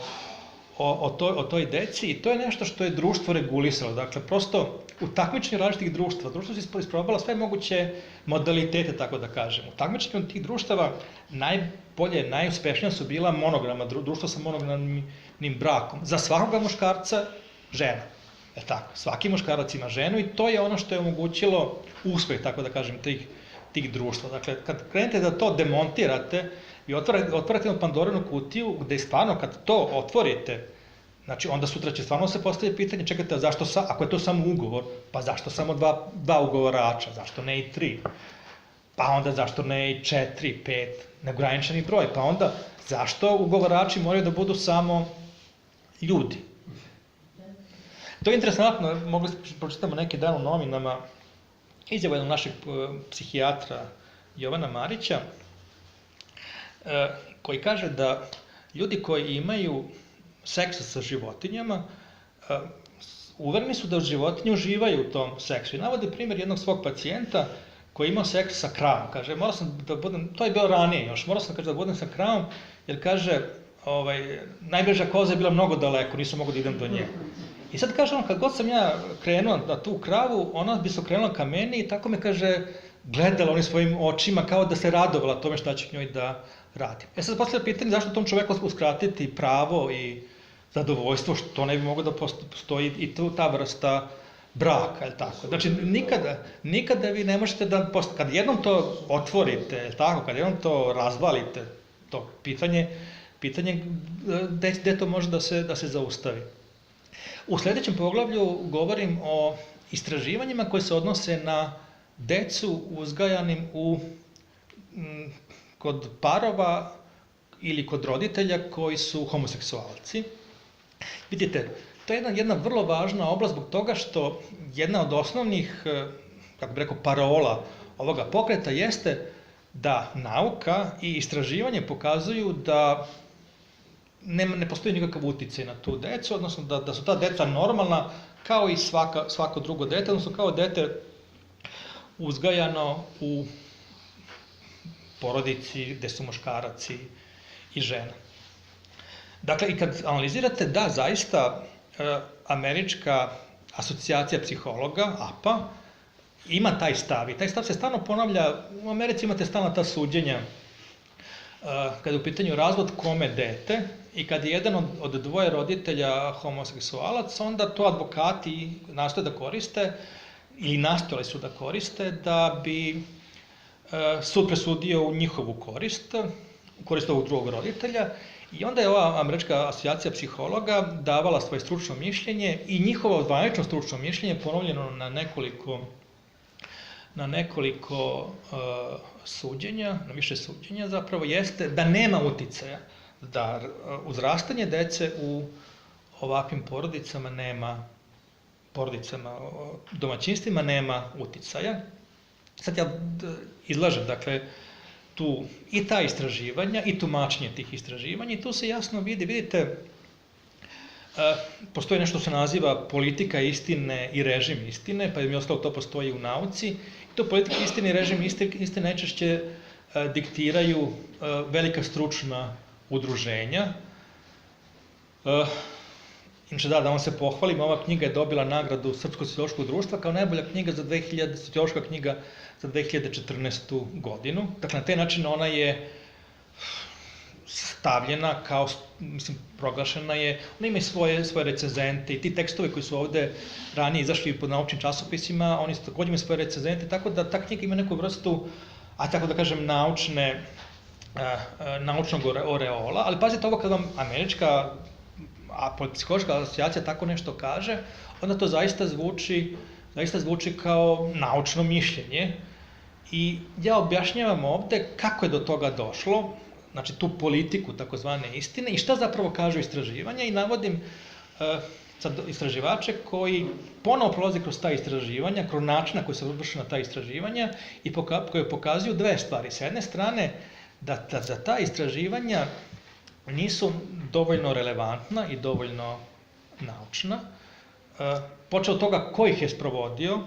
o toj deci i to je nešto što je društvo regulisalo. Dakle, prosto u takmičenju različitih društva, društvo se isprobala sve moguće modalitete, tako da kažemo. U takmičenju tih društava najbolje, najuspešnija su bila monograma, društvo sa monogramnim brakom. Za svakoga muškarca, žena. Tako, svaki muškarac ima ženu i to je ono što je omogućilo uspeh, tako da kažem, tih društva. Dakle, kad krenete da to demontirate i otvarate jednu Pandorinu kutiju, gde stvarno kad to otvorite, znači onda sutra će stvarno se postaviti pitanje, čekajte, ako je to samo ugovor, pa zašto samo dva ugovarača, zašto ne i 3? Pa onda zašto ne i 4, 5, neograničeni broj, pa onda zašto ugovarači moraju da budu samo ljudi? To je interesantno, mogli pročitamo neki dan u novinama, izjavu jednog našeg psihijatra Jovana Marića, koji kaže da ljudi koji imaju seks sa životinjama, uvereni su da životinje uživaju u tom seksu. I navodi primjer jednog svog pacijenta koji je imao seks sa kravom. Kaže, morao sam da budem, to je bilo ranije još, morao sam da budem sa kravom, jer kaže, najbliža koza je bila mnogo daleko, nisam mogao da idem do nje. I sad kaže on, kad god sam ja krenuo na tu kravu, ona bi se okrenula ka meni i tako me, kaže, gledala onim svojim očima kao da se radovala tome šta će njoj da radi. Sad postavlja pitanje zašto tom čoveku uskratiti pravo i zadovoljstvo, što ne bi moglo da postoji i ta vrsta braka, je li tako? Znači, nikada vi ne možete da, kad jednom to otvorite, je li tako, kad jednom to razvalite, to pitanje gde to može da se zaustavi. U sledećem poglavlju govorim o istraživanjima koje se odnose na decu uzgajanim kod parova ili kod roditelja koji su homoseksualci. Vidite, to je jedna vrlo važna oblast zbog toga što jedna od osnovnih, kako bih rekao, parola ovoga pokreta jeste da nauka i istraživanje pokazuju da ne postoji nikakav uticaj na tu decu, odnosno da su ta deca normalna kao i svako drugo dete, odnosno kao dete uzgajano u porodici gde su muškarac i žena. Dakle, i kad analizirate, da, zaista, Američka asocijacija psihologa, APA, ima taj stav i taj stav se stalno ponavlja. U Americi imate stalno ta suđenja kada je u pitanju razvod kome dete i kad je jedan od dvoje roditelja homoseksualac, onda to advokati nastoje da koriste ili nastojali su da koriste da bi sud presudio u njihovu korist, u korist ovog drugog roditelja. I onda je ova Američka asocijacija psihologa davala svoje stručno mišljenje i njihovo zvanično stručno mišljenje, ponovljeno na nekoliko suđenja, na više suđenja zapravo, jeste da nema uticaja, da uzrastanje dece u ovakvim domaćinstvima nema uticaja. Sad ja izlažem, dakle, tu i ta istraživanja i tumačenje tih istraživanja i tu se jasno vidite, postoji nešto što se naziva politika istine i režim istine, pa je mi ostalo to postoji u nauci. I to politika istine i režim istine najčešće diktiraju velika stručna udruženja. Inače, da vam se pohvalim, ova knjiga je dobila nagradu Srpskog sociološkog društva kao najbolja sociološka knjiga za 2014. godinu. Dakle, na taj način ona je stavljena kao, proglašena je, ona ima i svoje recenzente i ti tekstovi koji su ovde ranije izašli pod naučnim časopisima, oni takođe imaju svoje recenzente, tako da ta knjiga ima neku vrstu, a tako da kažem, naučnog oreola, ali pazite ovo kad vam Američka psihološka asocijacija tako nešto kaže, onda to zaista zvuči kao naučno mišljenje i ja objašnjavam ovde kako je do toga došlo, znači tu politiku takozvane istine i šta zapravo kažu istraživanja i navodim istraživače koji ponovo prolaze kroz ta istraživanja, kroz načina koji se vrše na ta istraživanja i koje pokazuju dve stvari. S jedne strane, da za ta istraživanja nisu dovoljno relevantna i dovoljno naučna. Počeo od toga ko ih je sprovodio,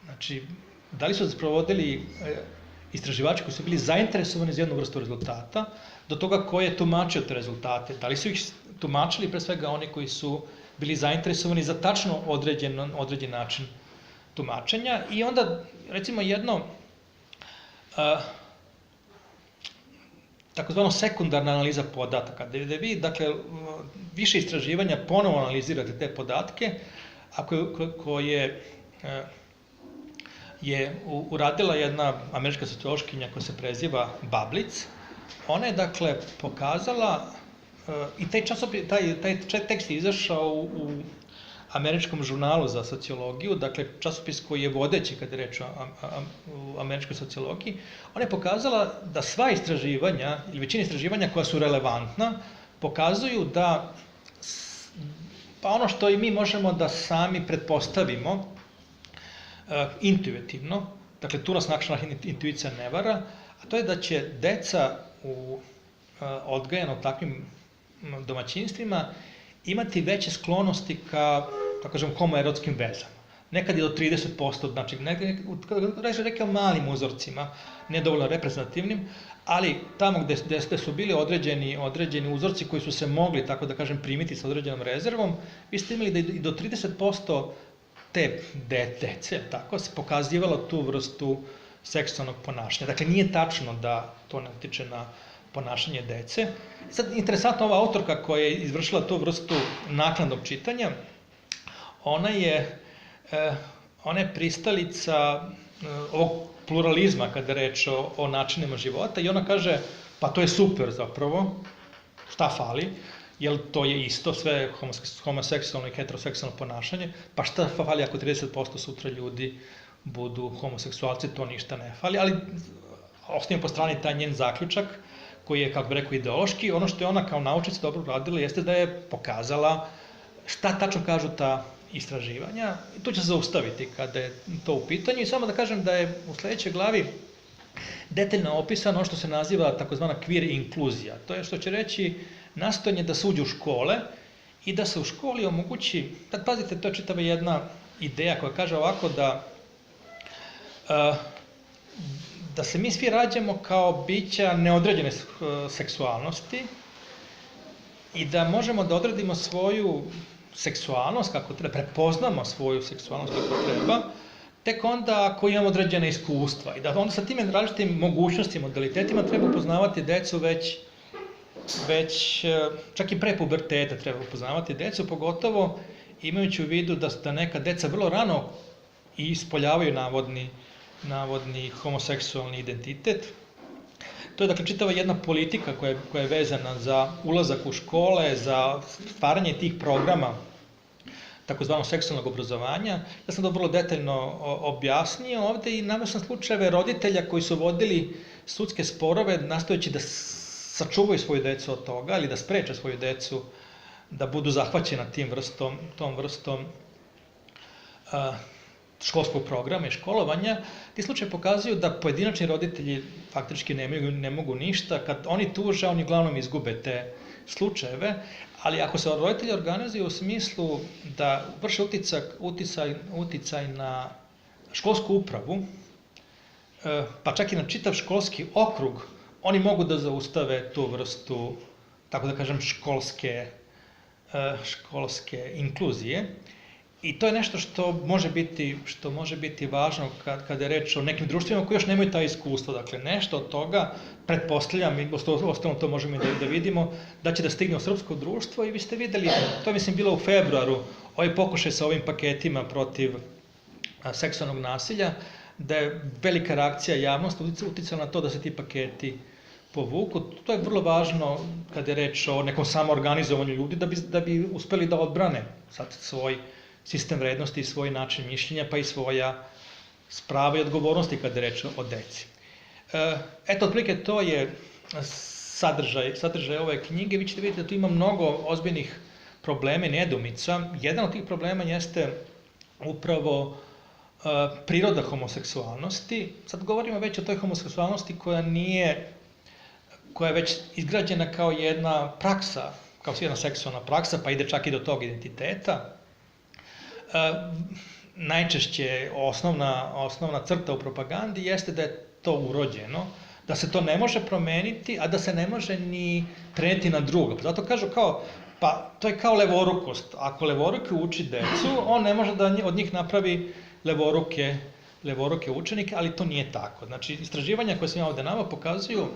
znači, da li su sprovodili istraživači koji su bili zainteresovani za jednu vrstu rezultata, do toga ko je tumačio te rezultate, da li su ih tumačili pre svega oni koji su bili zainteresovani za tačno određen način tumačenja i onda, recimo, jedno takozvano sekundarna analiza podataka, gde vi, dakle, više istraživanja ponovo analizirate te podatke, a koje je uradila jedna američka sociološkinja koja se preziva Bablic. Ona je, dakle, pokazala, i taj tekst je izašao u američkom žurnalu za sociologiju, dakle, časopis koji je vodeći kada je reč o američkoj sociologiji, ona je pokazala da sva istraživanja, ili većina istraživanja koja su relevantna, pokazuju da, pa ono što i mi možemo da sami pretpostavimo, intuitivno, dakle, tu nas naša intuicija ne vara, a to je da će deca u odgajan u takvim domaćinstvima imati veće sklonosti ka, tako kažem, homoerotskim vezama. Nekad je do 30%, znači rekao malim uzorcima, nedovoljno reprezentativnim, ali tamo gde su bili određeni uzorci koji su se mogli, tako da kažem, primiti sa određenom rezervom, vi ste imali da i do 30% te dece, tako, se pokazivalo tu vrstu seksualnog ponašanja. Dakle, nije tačno da to ne utiče na ponašanje dece. Sad, interesantno, ova autorka koja je izvršila tu vrstu naknadnog čitanja, ona je pristalica ovog pluralizma kada je reč o načinima života i ona kaže, pa to je super zapravo, šta fali, jer to je isto, sve homoseksualno i heteroseksualno ponašanje, pa šta fali ako 30% sutra ljudi budu homoseksualci, to ništa ne fali, ali ostavimo po strani taj njen zaključak, koji je, kako bih rekao, ideološki. Ono što je ona kao naučnica dobro radila jeste da je pokazala šta tačno kažu ta istraživanja. I tu će se zaustaviti kada je to u pitanju. I samo da kažem da je u sledećoj glavi detaljno opisano ono što se naziva takozvana queer inkluzija. To je što će reći nastojanje da se uđe u škole i da se u školi omogući, tad pazite, to je čitava jedna ideja koja kaže ovako da se mi svi rađamo kao bića neodređene seksualnosti i da možemo da odredimo svoju seksualnost kako treba, prepoznamo svoju seksualnost kako treba, tek onda ako imamo određene iskustva i da onda sa tim različitim mogućnostima, modalitetima treba upoznavati decu već čak i pre puberteta treba upoznavati decu, pogotovo imajući u vidu da neka deca vrlo rano ispoljavaju navodni homoseksualni identitet. To je dakle čitava jedna politika koja je vezana za ulazak u škole, za stvaranje tih programa takozvanog seksualnog obrazovanja. Ja sam to vrlo detaljno objasnio ovde i naveo sam slučajeve roditelja koji su vodili sudske sporove nastojeći da sačuvaju svoju decu od toga ili da spreče svoju decu da budu zahvaćena tom vrstom školskog programa i školovanja. Ti slučaje pokazuju da pojedinačni roditelji faktički ne mogu ništa. Kad oni tuže, oni uglavnom izgube te slučajeve, ali ako se roditelji organizuju u smislu da vrše uticaj na školsku upravu, pa čak i na čitav školski okrug, oni mogu da zaustave tu vrstu, tako da kažem, školske inkluzije. I to je nešto što može biti važno kada je reč o nekim društvima koji još nemaju taj iskustvo. Dakle, nešto od toga, pretpostavljam, i ostalom to možemo i da vidimo, da će da stigne u srpsko društvo i vi ste videli, to je mislim bilo u februaru, ovaj pokušaj sa ovim paketima protiv seksualnog nasilja, da je velika reakcija javnosti uticala na to da se ti paketi povuku. To je vrlo važno kada je reč o nekom samoorganizovanju ljudi da bi uspeli da odbrane sad svoj sistem vrednosti i svoj način mišljenja, pa i svoja sprava i odgovornosti kada je reč o deci. Eto, otprilike to je sadržaj ove knjige. Vi ćete vidjeti da tu ima mnogo ozbiljnih problema i nedoumica. Jedan od tih problema jeste upravo priroda homoseksualnosti. Sad govorimo već o toj homoseksualnosti koja je već izgrađena kao jedna praksa, kao jedna seksualna praksa, pa ide čak i do tog identiteta. Najčešće osnovna crta u propagandi jeste da je to urođeno, da se to ne može promeniti, a da se ne može ni preneti na druga. Zato kažu kao, pa to je kao levorukost. Ako levoruke uči decu, on ne može da od njih napravi levoruke učenike, ali to nije tako. Znači, istraživanja koje sam ja ovde naveo pokazuju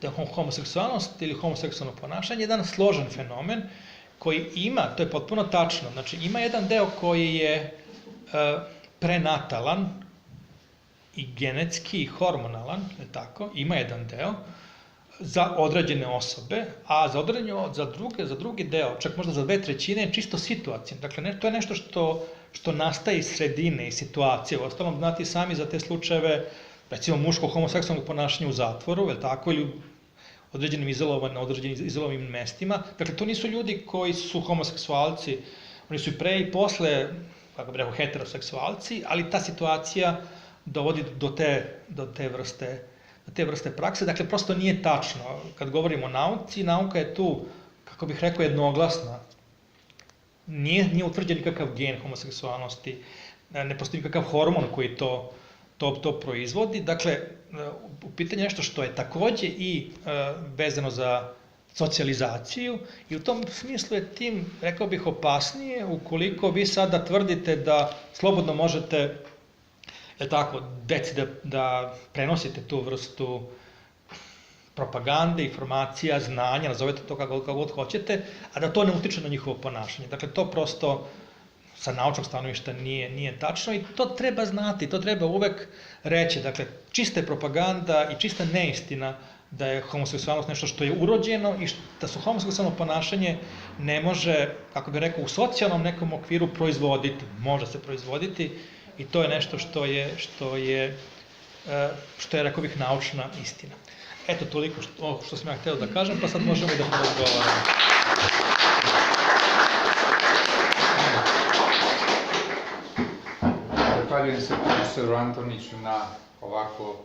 da je homoseksualnost ili homoseksualno ponašanje jedan složen fenomen koji ima, to je potpuno tačno, znači ima jedan deo koji je prenatalan i genetski i hormonalan, tako, ima jedan deo za određene osobe, a za drugi deo, čak možda za 2/3 je čisto situacija. Dakle, to je nešto što nastaje iz sredine, iz situacije. U ostalom, znate sami za te slučajeve, recimo muško homoseksualno ponašanje u zatvoru, je tako, ili određenim izolovanim mestima. Dakle, to nisu ljudi koji su homoseksualci, oni su i pre i posle, kako bih rekao, heteroseksualci, ali ta situacija dovodi do te vrste te vrste prakse. Dakle, prosto nije tačno. Kad govorimo o nauci, nauka je tu, kako bih rekao, jednoglasna. Nije utvrđen nikakav gen homoseksualnosti, ne postoji nikakav hormon koji to proizvodi. Dakle, u pitanju je nešto što je takođe i vezano za socijalizaciju i u tom smislu je tim, rekao bih, opasnije ukoliko vi sada tvrdite da slobodno možete deci da prenosite tu vrstu propagande, informacija, znanja, nazovete to kako god hoćete, a da to ne utiče na njihovo ponašanje. Dakle, to prosto sa naučnog stanovišta nije tačno i to treba znati, to treba uvek reći. Dakle, čista je propaganda i čista neistina da je homoseksualnost nešto što je urođeno i da se homoseksualno ponašanje ne može, kako bih rekao, u socijalnom nekom okviru proizvoditi. Može se proizvoditi i to je nešto što je, rekao bih, naučna istina. Eto, toliko što sam ja hteo da kažem, pa sad možemo i da porazgovaramo. Zahvaljujem se profesoru Antoniću na ovako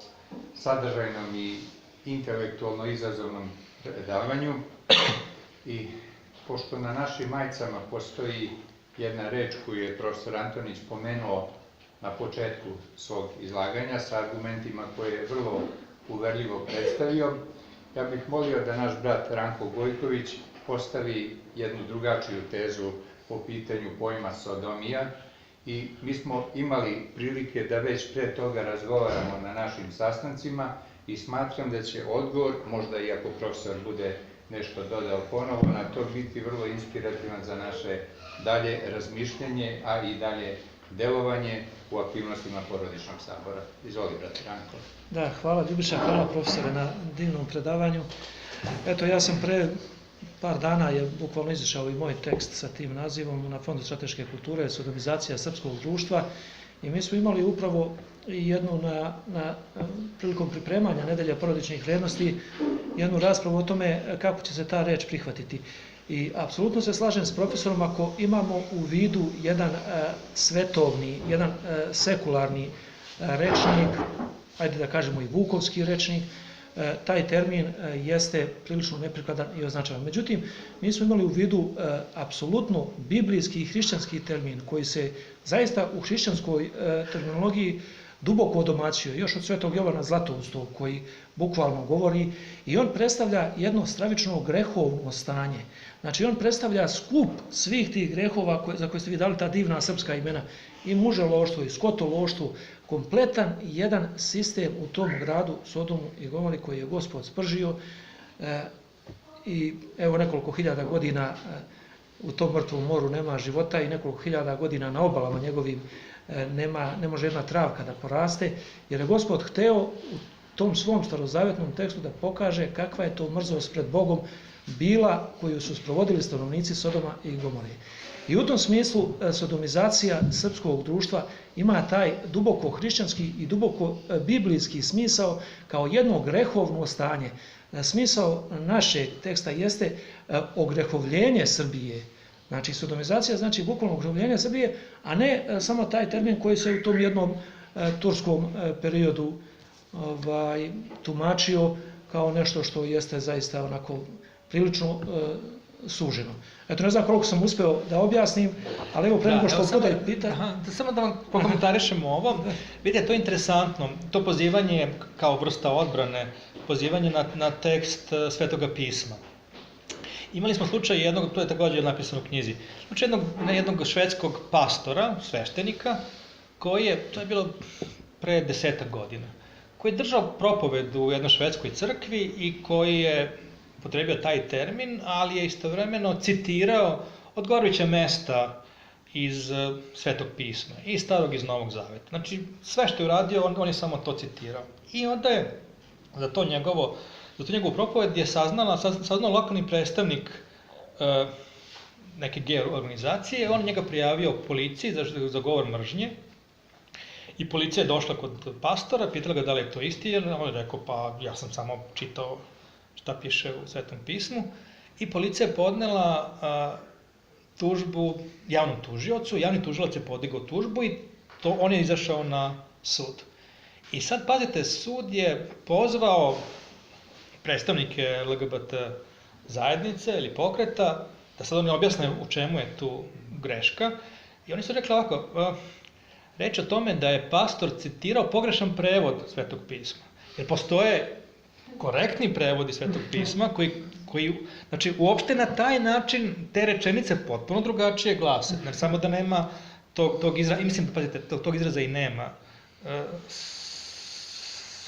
sadržajnom i intelektualno izazovnom predavanju. I pošto na našim majicama postoji jedna reč koju je profesor Antonić pomenuo na početku svog izlaganja sa argumentima koje je vrlo uverljivo predstavio, ja bih molio da naš brat Ranko Gojković postavi jednu drugačiju tezu po pitanju pojma sodomija. I mi smo imali prilike da već pre toga razgovaramo na našim sastancima i smatram da će odgovor, možda i ako profesor bude nešto dodao ponovo, na to biti vrlo inspirativan za naše dalje razmišljanje, a i dalje delovanje u aktivnostima Porodičnog sabora. Izvoli, brate Ranko. Da, hvala Ljubiša, hvala profesore na divnom predavanju. Eto, ja sam pre par dana je bukvalno izašao i moj tekst sa tim nazivom na Fondu strateške kulture, sodomizacija srpskog društva i mi smo imali upravo jednu prilikom pripremanja Nedelje porodičnih vrednosti, jednu raspravu o tome kako će se ta reč prihvatiti. I apsolutno se slažem s profesorom ako imamo u vidu jedan svetovni, jedan sekularni rečnik, ajde da kažemo i vukovski rečnik, taj termin jeste prilično neprikladan i označavan. Međutim, mi smo imali u vidu apsolutno biblijski i hrišćanski termin koji se zaista u hrišćanskoj terminologiji duboko odomaćio, još od svetog Jovana Zlatoustog koji bukvalno govori i on predstavlja jedno stravično grehovno stanje. Znači on predstavlja skup svih tih grehova za koje ste vi dali ta divna srpska imena i muželoštvo i skotološtvo, kompletan jedan sistem u tom gradu Sodomu i Gomori koji je Gospod spržio i evo nekoliko hiljada godina u tom mrtvom moru nema života i nekoliko hiljada godina na obalama njegovim ne može jedna travka da poraste, jer je Gospod hteo u tom svom starozavetnom tekstu da pokaže kakva je to mrzost pred Bogom bila koju su sprovodili stanovnici Sodoma i Gomore. I u tom smislu sodomizacija srpskog društva ima taj duboko hrišćanski i duboko biblijski smisao kao jedno grehovno stanje. Smisao našeg teksta jeste ogrehovljenje Srbije. Znači, sodomizacija znači bukvalno ogrehovljenje Srbije, a ne samo taj termin koji se u tom jednom turskom periodu tumačio kao nešto što jeste zaista onako prilično suženo. Eto, ne znam koliko sam uspeo da objasnim, ali evo pre nego što podaj pita... Samo da vam prokomentarišemo ovo. Vidite, to je interesantno, to pozivanje kao vrsta odbrane, pozivanje na tekst Svetoga pisma. Imali smo slučaj jednog, to je također napisano u knjizi, slučaj jednog švedskog pastora, sveštenika, koji je, to je bilo pre 10 godina, koji je držao propoved u jednoj švedskoj crkvi i koji je upotrebio taj termin, ali je istovremeno citirao odgovarajuća mesta iz Svetog pisma, i Starog i iz Novog Zaveta. Znači, sve što je uradio, on je samo to citirao. I onda je za to njegovu propoved je saznao lokalni predstavnik neke gej organizacije, on njega prijavio policiji za govor mržnje i policija je došla kod pastora, pitala ga da li je to istina, on je rekao pa ja sam samo čitao šta piše u Svetom pismu i policija je podnela tužbu javnom tužiocu, javni tužilac je podigao tužbu i on je izašao na sud. I sad, pazite, sud je pozvao predstavnike LGBT zajednice ili pokreta da sad oni objasne u čemu je tu greška. I oni su rekli ovako, reč o tome da je pastor citirao pogrešan prevod Svetog pisma. Jer postoje korektni prevodi Svetog pisma koji znači, uopšte na taj način te rečenice potpuno drugačije glase. Znači, samo da nema tog izraza, i mislim, pazite, tog izraza i nema.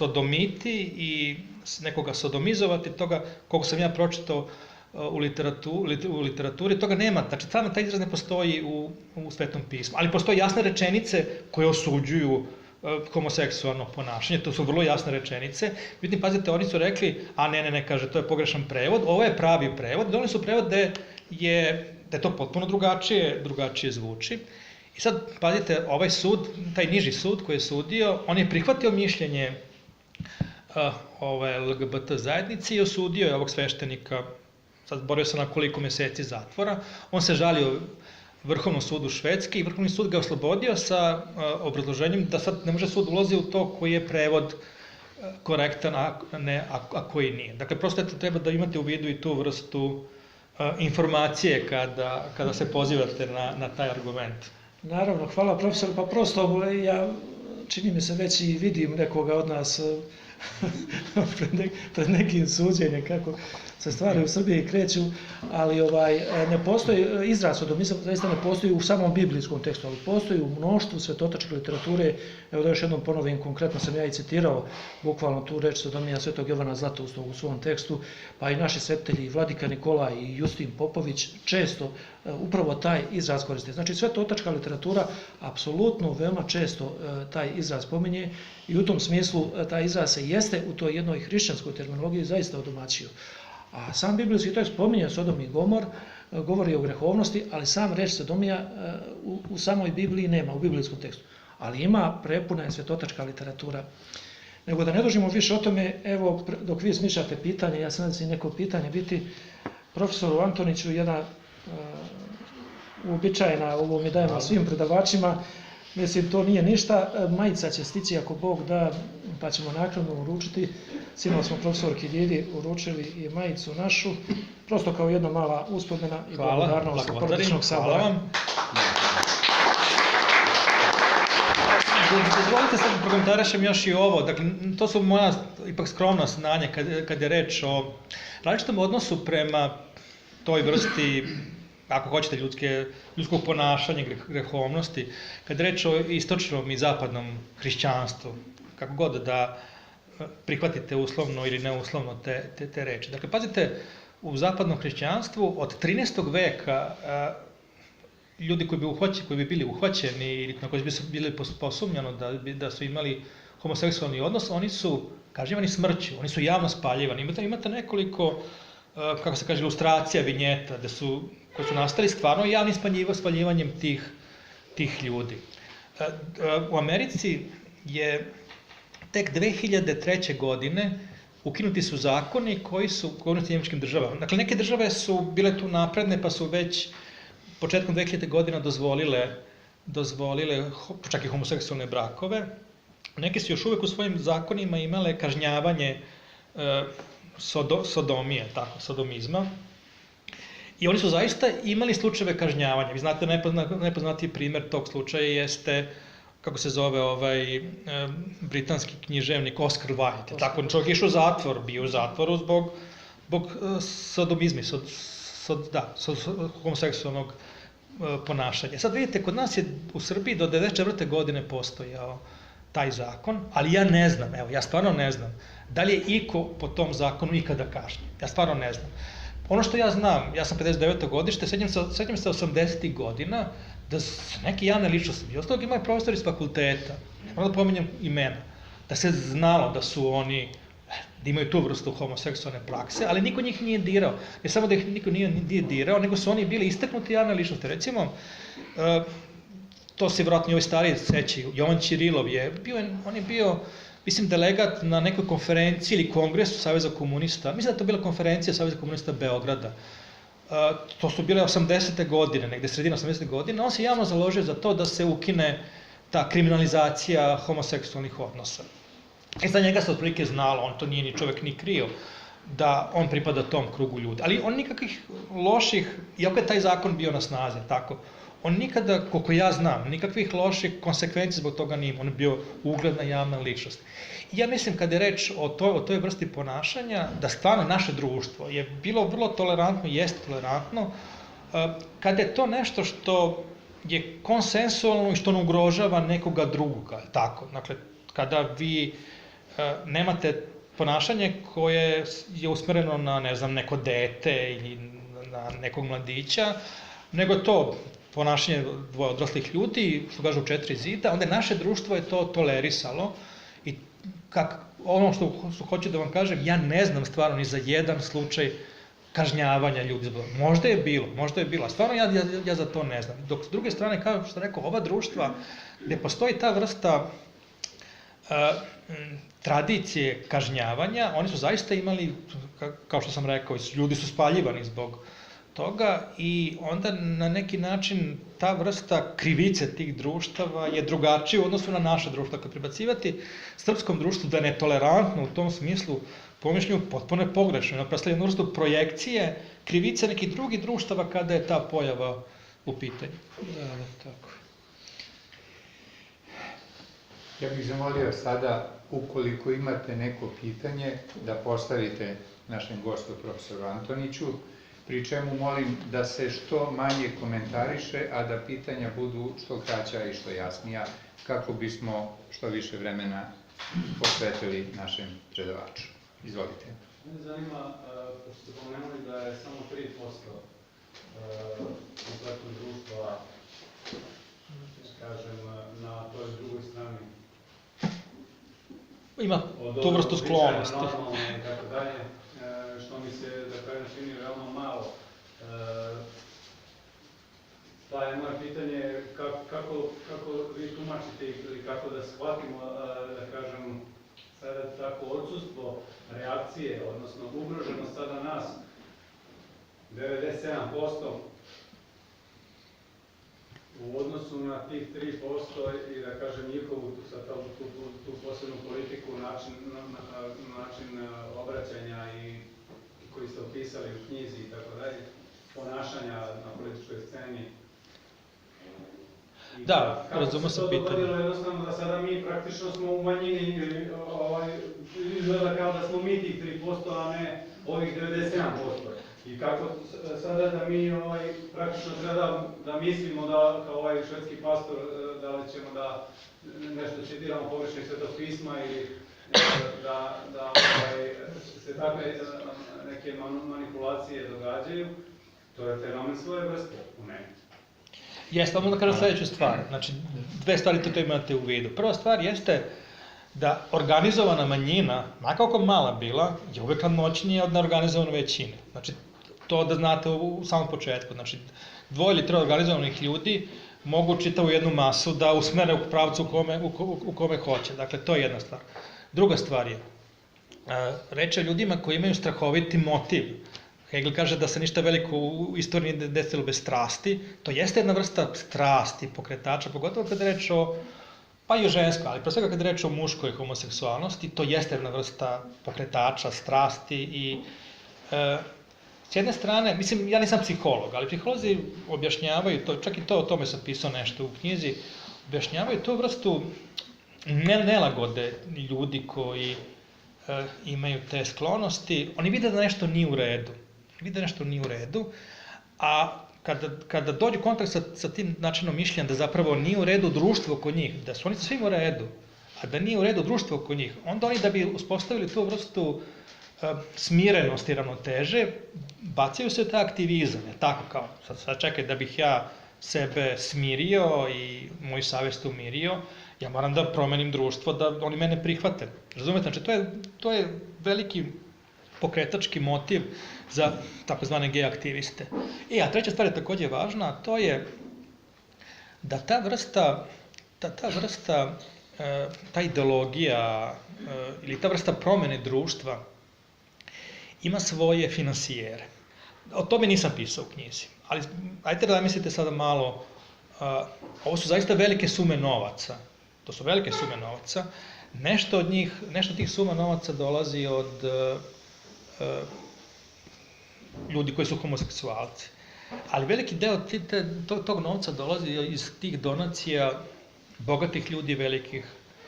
Sodomiti i nekoga sodomizovati, toga, koliko sam ja pročitao u literaturi, toga nema. Znači, stvarno taj izraz ne postoji u Svetom pismu. Ali postoje jasne rečenice koje osuđuju homoseksualno ponašanje, to su vrlo jasne rečenice. Vidim, pazite, oni su rekli, a ne, kaže, to je pogrešan prevod, ovo je pravi prevod, doneli su prevod da je to potpuno drugačije zvuči. I sad, pazite, ovaj sud, taj niži sud koji je sudio, on je prihvatio mišljenje LGBT zajednici i osudio je ovog sveštenika, sad borio se na koliko meseci zatvora. On se žalio Vrhovnom sudu Švedske i Vrhovni sud ga je oslobodio sa obrazloženjem da sad ne može sud ulazi u to koji je prevod korektan, a koji nije. Dakle, prosto treba da imate u vidu i tu vrstu informacije kada se pozivate na taj argument. Naravno, hvala profesor, pa prosto ja čini mi se već i vidim nekoga od nas pred nekim suđenjem kako se stvari u Srbiji kreću, ali ne postoji izraz sodomizam, zaista ne postoji u samom biblijskom tekstu, ali postoji u mnoštvu svetotačke literature. Evo da još jednom ponovim, konkretno sam ja i citirao bukvalno tu reč sodomija Svetog Jovana Zlatoustog u svom tekstu, pa i naši svetitelji Vladika Nikolaj i Justin Popović često upravo taj izraz koriste. Znači, svetotačka literatura apsolutno veoma često taj izraz pominje i u tom smislu taj izraz se jeste u toj jednoj hrišćanskoj terminologiji zaista odomaćio. A sam biblijski tekst spominje Sodom i Gomor, govori o grehovnosti, ali sam reč sodomija u samoj Bibliji nema, u biblijskom tekstu. Ali ima, prepuna je svetotačka literatura. Nego da ne dužimo više o tome, evo, dok vi smišljate pitanje, ja sam nadam se neko pitanje biti profesoru Antoniću, jedna uobičajena, ovo mi dajemo svim predavačima, mislim, to nije ništa, majica će stići ako Bog da, pa ćemo naknadno uručiti. Sinoć smo profesorki Ljilji uručili i majicu našu, prosto kao jedna mala uspomena i blagodarnost porodičnog sabora. Hvala vam. Dozvolite sad da prokomentarišem još i ovo, dakle, to su moja ipak skromna znanja kad je reč o različitom odnosu prema toj vrsti, ako hoćete, ljudskog ponašanja, grehovnosti, kad je reč o istočnom i zapadnom hrišćanstvu, kako god da prihvatite uslovno ili neuslovno te reči. Dakle, pazite, u zapadnom hrišćanstvu od 13. veka ljudi koji bi bili uhvaćeni ili na koji bi bili posumnjano da su imali homoseksualni odnos, oni su kažnjavani smrću, oni su javno spaljivani. Imate nekoliko, kako se kaže, ilustracija, vinjeta, koji su nastali stvarno javnim spaljivanjem tih ljudi. U Americi je tek 2003. godine ukinuti su zakoni koji su ukinuti njemačkim državama. Dakle, neke države su bile tu napredne pa su već početkom 2000. godina dozvolile čak i homoseksualne brakove. Neke su još uvek u svojim zakonima imale kažnjavanje sodomije, sodomizma. I oni su zaista imali slučajeve kažnjavanja. Vi znate, najpoznatiji primer tog slučaja jeste, kako se zove, britanski književnik Oscar Wilde. Tako, čovjek je išao u zatvor, bio u zatvoru zbog sodomizma, homoseksualnog ponašanja. Sad vidite, kod nas je u Srbiji do 1994. godine postojao taj zakon, ali ja ne znam, ja stvarno ne znam, da li je iko po tom zakonu ikada kažnjen. Ja stvarno ne znam. Ono što ja znam, ja sam 59. godište, sećam se 80. godina, da su neke javne ličnosti, i ostalog imaju profesori iz fakulteta, ne moram da pominjem imena, da se znalo da su oni, da imaju tu vrstu homoseksualne prakse, ali niko njih nije dirao. Ne samo da ih niko nije dirao, nego su oni bili istaknuti javne ličnosti. Recimo, to se vjerojatno i ovi stariji sećaju, Jovan Ćirilov on je bio, mislim, delegat na nekoj konferenciji ili kongresu Saveza komunista, mislim da je to bila konferencija Saveza komunista Beograda. To su bile 80. godine, negde sredina 80. godine, on se javno založio za to da se ukine ta kriminalizacija homoseksualnih odnosa. I za njega se otprilike znalo, on to nije ni čovjek ni krio, da on pripada tom krugu ljudi. Ali on nikakvih loših, iako je taj zakon bio na snazi, tako, on nikada, koliko ja znam, nikakvih loših konsekvenci zbog toga nije imao. On je bio ugledna javna ličnost. I ja mislim, kada je reč o toj vrsti ponašanja, da stvarno naše društvo je bilo vrlo tolerantno, jeste tolerantno, kada je to nešto što je konsensualno i što ne ugrožava nekoga drugoga, tako. Dakle, kada vi nemate ponašanje koje je usmereno na, ne znam, neko dete ili na nekog mladića, nego to ponašanje dvoje odraslih ljudi, što kažu 4 zida, onda naše društvo je to tolerisalo i ono što hoću da vam kažem, ja ne znam stvarno ni za jedan slučaj kažnjavanja ljudi. Možda je bilo, a stvarno ja za to ne znam. Dok s druge strane, kao što rekao, ova društva gde postoji ta vrsta tradicije kažnjavanja, oni su zaista imali, kao što sam rekao, ljudi su spaljivani zbog toga i onda na neki način ta vrsta krivice tih društava je drugačija u odnosu na naše društvo. Dakle, prebacivati srpskom društvu da je netolerantno u tom smislu po mišljenju potpuno je pogrešno. Ono predstavlja jednu vrstu projekcije krivice nekih drugih društava kada je ta pojava u pitanju. Da, tako. Ja bih zamolio sada, ukoliko imate neko pitanje, da postavite našem gostu, profesoru Antoniću, pri čemu molim da se što manje komentariše, a da pitanja budu što kraća i što jasnija, kako bismo što više vremena posvetili našem predavaču. Izvolite. Mene zanima, pošto ste pomenuli da je samo 3% kompletnog društva, kažem, na toj drugoj strani. Ima tu vrstu sklonosti. Normalne i tako dalje, što mi se, da kažem, čini veoma malo. Pa je moje pitanje, kako vi tumačite ili kako da shvatimo, da kažem, sada tako odsustvo reakcije, odnosno ugroženost sada nas, 97% u odnosu na tih 3% i da kažem njihovu tu posebnu politiku, način obraćanja i koji ste opisali u knjizi i tako dalje, ponašanja na političkoj sceni. Da, razume se pitanje. Kako se to dogodilo jednostavno da sada mi praktično smo u manjini, izgleda kao da smo mi tih 3%, a ne ovih 97%. I kako sada da mi praktično treba da mislimo da kao ovaj švedski pastor, da li ćemo da nešto citiramo površnih Svetog pisma ili da se takve neke manipulacije događaju, to je fenomen svoje vrste u meni. Jeste, vam da kažem sledeću stvar. Znači, 2 stvari to imate u vidu. Prva stvar jeste da organizovana manjina, makako mala bila, je uvek moćnija od neorganizovane većine. Znači, to da znate u samom početku. Znači, 2 ili 3 organizovanih ljudi mogu čitavu jednu masu da usmere u pravcu u kome hoće. Dakle, to je jedna stvar. Druga stvar je, reč je o ljudima koji imaju strahoviti motiv. Hegel kaže da se ništa veliko u istoriji ne desilo bez strasti. To jeste jedna vrsta strasti, pokretača, pogotovo kada je reč o, pa i o ženskoj, ali pre svega kada je reč o muškoj homoseksualnosti, to jeste jedna vrsta pokretača, strasti i s jedne strane, mislim, ja nisam psiholog, ali psiholozi objašnjavaju to, čak i to, o tome sam pisao nešto u knjizi, objašnjavaju tu vrstu nelagode ljudi koji imaju te sklonosti, oni vide da nešto nije u redu, a kada dođu u kontakt sa tim načinom mišljenja da zapravo nije u redu društvo oko njih, da su oni svim u redu, a da nije u redu društvo oko njih, onda oni da bi uspostavili tu vrstu smirenosti i ravnoteže, bacaju se u taj aktivizam, je tako kao, sad čekaj da bih ja sebe smirio i moju savest umirio, ja moram da promenim društvo, da oni mene prihvate. Razumete? Znači, to je veliki pokretački motiv za takozvane gej aktiviste. A treća stvar je takođe važna, a to je da ta ideologija ili ta vrsta promene društva ima svoje finansijere. O tome nisam pisao u knjizi, ali ajte da mislite sada malo, ovo su zaista velike sume novaca, to su velike sume novaca, Nešto od tih suma novaca dolazi od ljudi koji su homoseksualci. Ali veliki deo tog novca dolazi iz tih donacija bogatih ljudi i velikih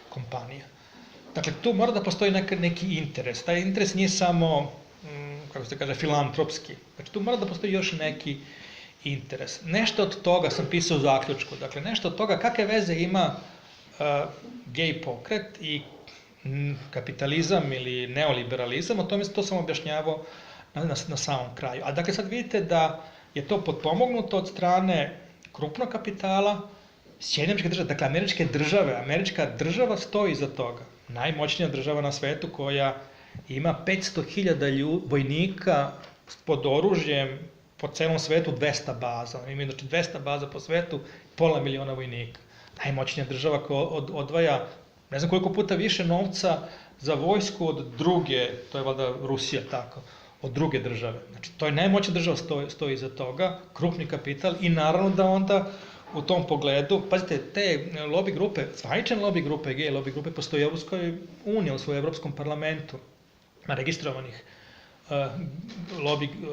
kompanija. Dakle, tu mora da postoji neki interes. Taj interes nije samo, kako se kaže, filantropski. Znači, tu mora da postoji još neki interes. Nešto od toga sam pisao u zaključku. Dakle, nešto od toga kakve veze ima gej pokret i kapitalizam ili neoliberalizam, o tome to sam objašnjavao na samom kraju. A dakle, sad vidite da je to potpomognuto od strane krupnog kapitala, Sjedinjene Američke Države, dakle američka država stoji iza toga. Najmoćnija država na svetu koja ima 500.000 vojnika pod oružjem po celom svetu, 200 baza. Imaju znači 200 baza po svetu, 500.000 vojnika. Najmoćnija država koja odvaja ne znam koliko puta više novca za vojsku od druge, to je valjda Rusija tako, od druge države. Znači, to je najmoćnija država stoji iza toga, krupni kapital i naravno da onda u tom pogledu, pazite, te lobby grupe, zvanične lobby grupe, gej lobby grupe, postoji u Evropskoj uniji, u svojom Evropskom parlamentu, registrovanih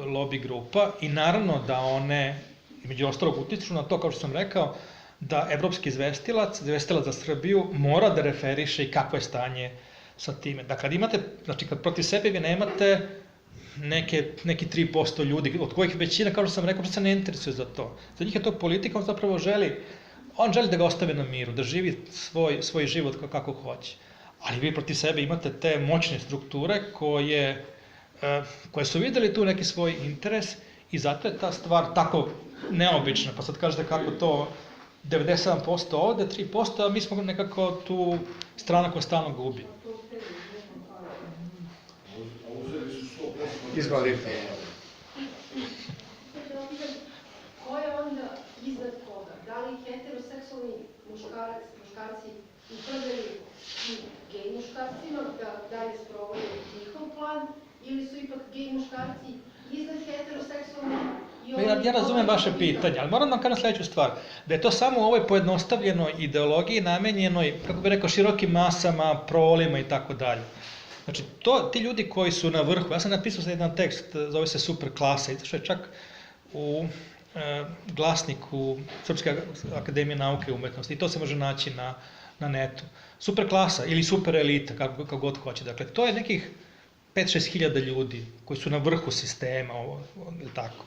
lobby grupa i naravno da one, među ostalog, utiču na to, kao što sam rekao, da evropski izvestilac za Srbiju mora da referiše i kakvo je stanje sa time. Dakle, kad protiv sebe vi nemate neki 3% ljudi, od kojih većina, kao što sam rekao, se ne interesuje za to. Za njih je to politika, on zapravo želi da ga ostave na miru, da živi svoj život kako hoće. Ali vi protiv sebe imate te moćne strukture koje su videli tu neki svoj interes i zato je ta stvar tako neobična. Pa sad kažete kako to 97% ovde, 3%, a mi smo nekako tu strana koja stalno gubi. Izvolite. Ko je onda iznad koga? Da li heteroseksualni muškarci upravljaju i gej muškarcima, da li sprovode njihov plan, ili su ipak gej muškarci iznad heteroseksualnih? Ja razumem vaše pitanje, ali moram da vam kažem sledeću stvar, da je to samo u ovoj pojednostavljenoj ideologiji namenjenoj, kako bih rekao, širokim masama, prolima i tako dalje. Znači, ti ljudi koji su na vrhu, ja sam napisao sad jedan tekst, zove se Super klasa, izašao je čak u glasniku Srpske akademije nauke i umetnosti i to se može naći na netu. Super klasa ili super elita, kako god hoće. Dakle, to je nekih 5-6 hiljada ljudi koji su na vrhu sistema, ili tako.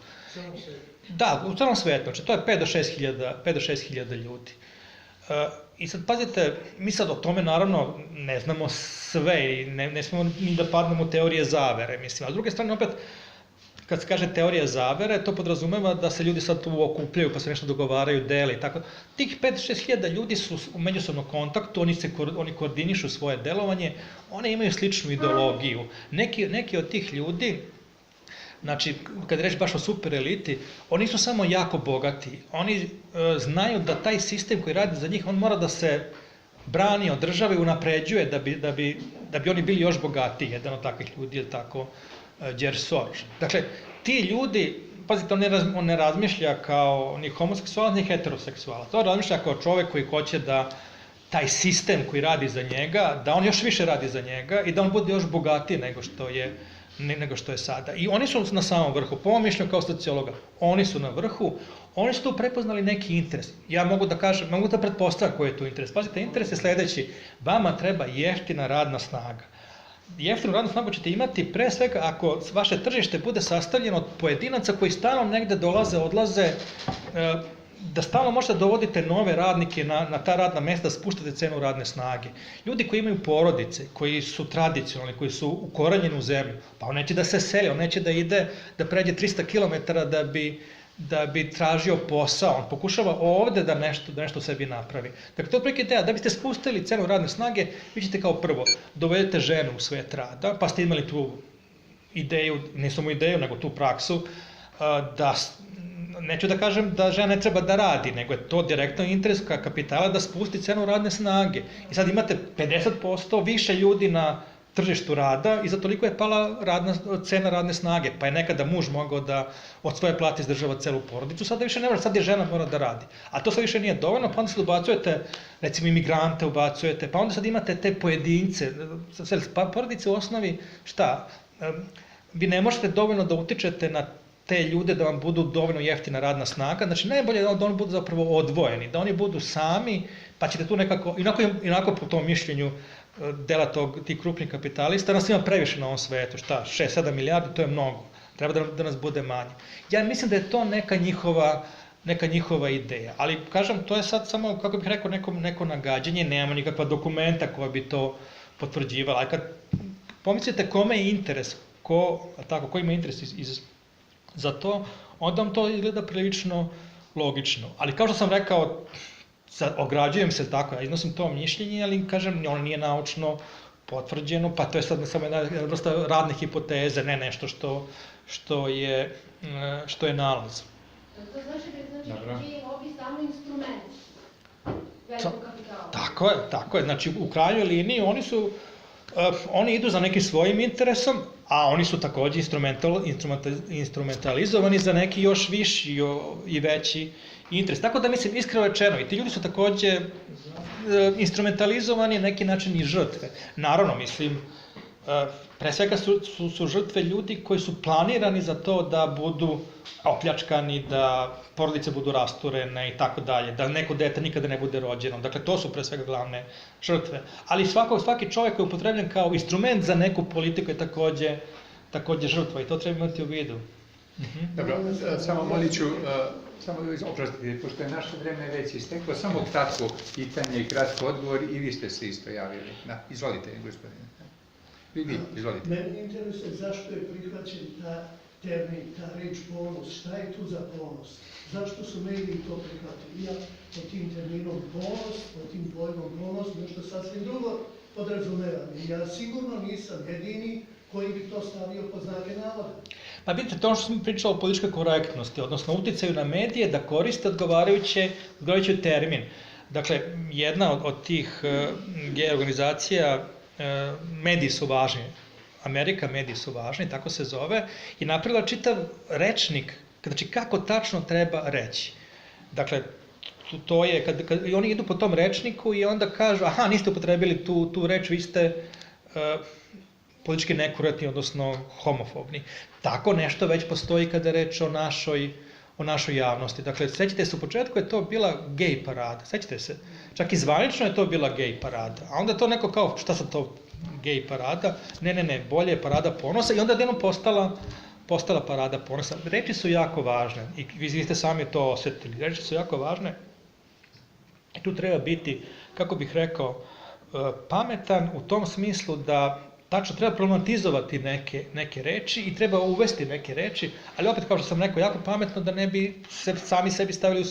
Da, u celom svetu, znači to je 5 do 6 hiljada ljudi. I sad, pazite, mi sad o tome naravno ne znamo sve i ne smemo ni da padnemo u teorije zavere, mislim. A s druge strane, opet, kad se kaže teorija zavere, to podrazumeva da se ljudi sad tu okupljaju pa se nešto dogovaraju, dele i tako. Tih 5-6 hiljada ljudi su u međusobnom kontaktu, oni koordinišu svoje delovanje, one imaju sličnu ideologiju. Neki od tih ljudi, znači, kad reći baš o super eliti, oni su samo jako bogati. Oni znaju da taj sistem koji radi za njih, on mora da se brani od države i unapređuje da bi oni bili još bogatiji. Jedan od takvih ljudi je tako George Soros. Dakle, ti ljudi, pazite, on ne razmišlja kao ni homoseksualac, ni heteroseksualac. On razmišlja kao čovek koji hoće da taj sistem koji radi za njega, da on još više radi za njega i da on bude još bogatiji nego što je sada. I oni su na samom vrhu, po mom mišljenju kao sociologa, oni su na vrhu, oni su tu prepoznali neki interes. Ja mogu da kažem, mogu da pretpostavljam koji je tu interes. Pazite, interes je sledeći, vama treba jeftina radna snaga. Jeftinu radnu snagu ćete imati pre svega ako vaše tržište bude sastavljeno od pojedinaca koji stalno negde dolaze, odlaze, da stalno možete dovodite nove radnike na ta radna mesta, spuštate cenu radne snage. Ljudi koji imaju porodice, koji su tradicionalni, koji su ukorenjeni u zemlju, pa on neće da se seli, on neće da ide, da pređe 300 km da bi tražio posao, on pokušava ovde da nešto sebi napravi. Dakle, to je otprilike ideja, da biste spustili cenu radne snage, vi ćete kao prvo dovedete ženu u svet rada, pa ste imali tu ideju, ne samo ideju, nego tu praksu, da neću da kažem da žena ne treba da radi, nego je to direktno interes kapitala da spusti cenu radne snage. I sad imate 50% više ljudi na tržištu rada i za toliko je pala cena radne snage, pa je nekada muž mogao da od svoje plate izdržava celu porodicu, sada više ne može, sad je žena mora da radi. A to sve više nije dovoljno, pa onda se ubacujete, recimo imigrante ubacujete, pa onda sad imate te pojedince, pa porodice u osnovi, šta, vi ne možete dovoljno da utičete na te ljude da vam budu dovoljno jeftina radna snaga, znači najbolje je da oni budu zapravo odvojeni, da oni budu sami, pa ćete tu nekako, inako po tom mišljenju dela tih krupnih kapitalista, nas ima previše na ovom svetu, šta, 6-7 milijardi, to je mnogo, treba da nas bude manje. Ja mislim da je to neka njihova ideja, ali kažem, to je sad samo, kako bih rekao, neko nagađanje, nemamo nikakva dokumenta koja bi to potvrđivala, ali kad pomislite kome je interes, ko ima interes za to, onda vam to izgleda prilično logično. Ali kao što sam rekao, ograđujem se tako, ja iznosim to mišljenje, ali kažem, ono nije naučno potvrđeno, pa to je sad samo jedna vrsta radne hipoteze, ne nešto što je nalaz. To znači da je lobby samo instrument velikog kapitala. Tako je, znači u krajnjoj liniji oni idu za nekim svojim interesom, a oni su takođe instrumentalizovani za neki još viši i veći interes. Tako da mislim, iskreno rečeno, i ti ljudi su takođe instrumentalizovani na neki način i žrtve. Naravno, mislim, pre svega su žrtve ljudi koji su planirani za to da budu opljačkani, da porodice budu rasturene i tako dalje, da neko dete nikada ne bude rođeno. Dakle, to su pre svega glavne žrtve. Ali svaki čovjek koji je upotrebljen kao instrument za neku politiku je takođe žrtva i to treba imati u vidu. Dobro, samo molit ću, samo oprostite, pošto je naše vreme već isteklo, samo kratko pitanje i kratko odgovor i vi ste se isto javili. Izvolite, gospodine. Vi, izvolite. Mene interesuje zašto je prihvaćen ta termin, ta reč ponos, šta je tu za ponos? Zašto su mediji to prihvatili? Ja pod tim terminom ponos, pod tim pojmom ponos, nešto sasvim drugo podrazumevam. Ja sigurno nisam jedini koji bi to stavio pod znake navoda. Pa vidite, to ono što sam pričao o političkoj korektnosti, odnosno uticaju na medije da koriste odgovarajući termin. Dakle, jedna od tih organizacija, mediji su važni, Amerika mediji su važni, tako se zove, i napravila čitav rečnik, znači kako tačno treba reći. Dakle, to je, i oni idu po tom rečniku i onda kažu, aha, niste upotrebili tu reč, vi ste politički nekorektni, odnosno homofobni. Tako nešto već postoji kada je reč o našoj javnosti. Dakle, sećate se, u početku je to bila gej parada, sećate se, čak i zvanično je to bila gej parada, a onda to neko kao, šta sad to gej parada? Ne, bolje je parada ponosa i onda je jednom postala parada ponosa. Reči su jako važne i vi ste sami to osetili, reči su jako važne i tu treba biti, kako bih rekao, pametan u tom smislu da tačno treba problematizovati neke reči i treba uvesti neke reči, ali opet kao što sam rekao, jako pametno da ne bi sami sebi stavili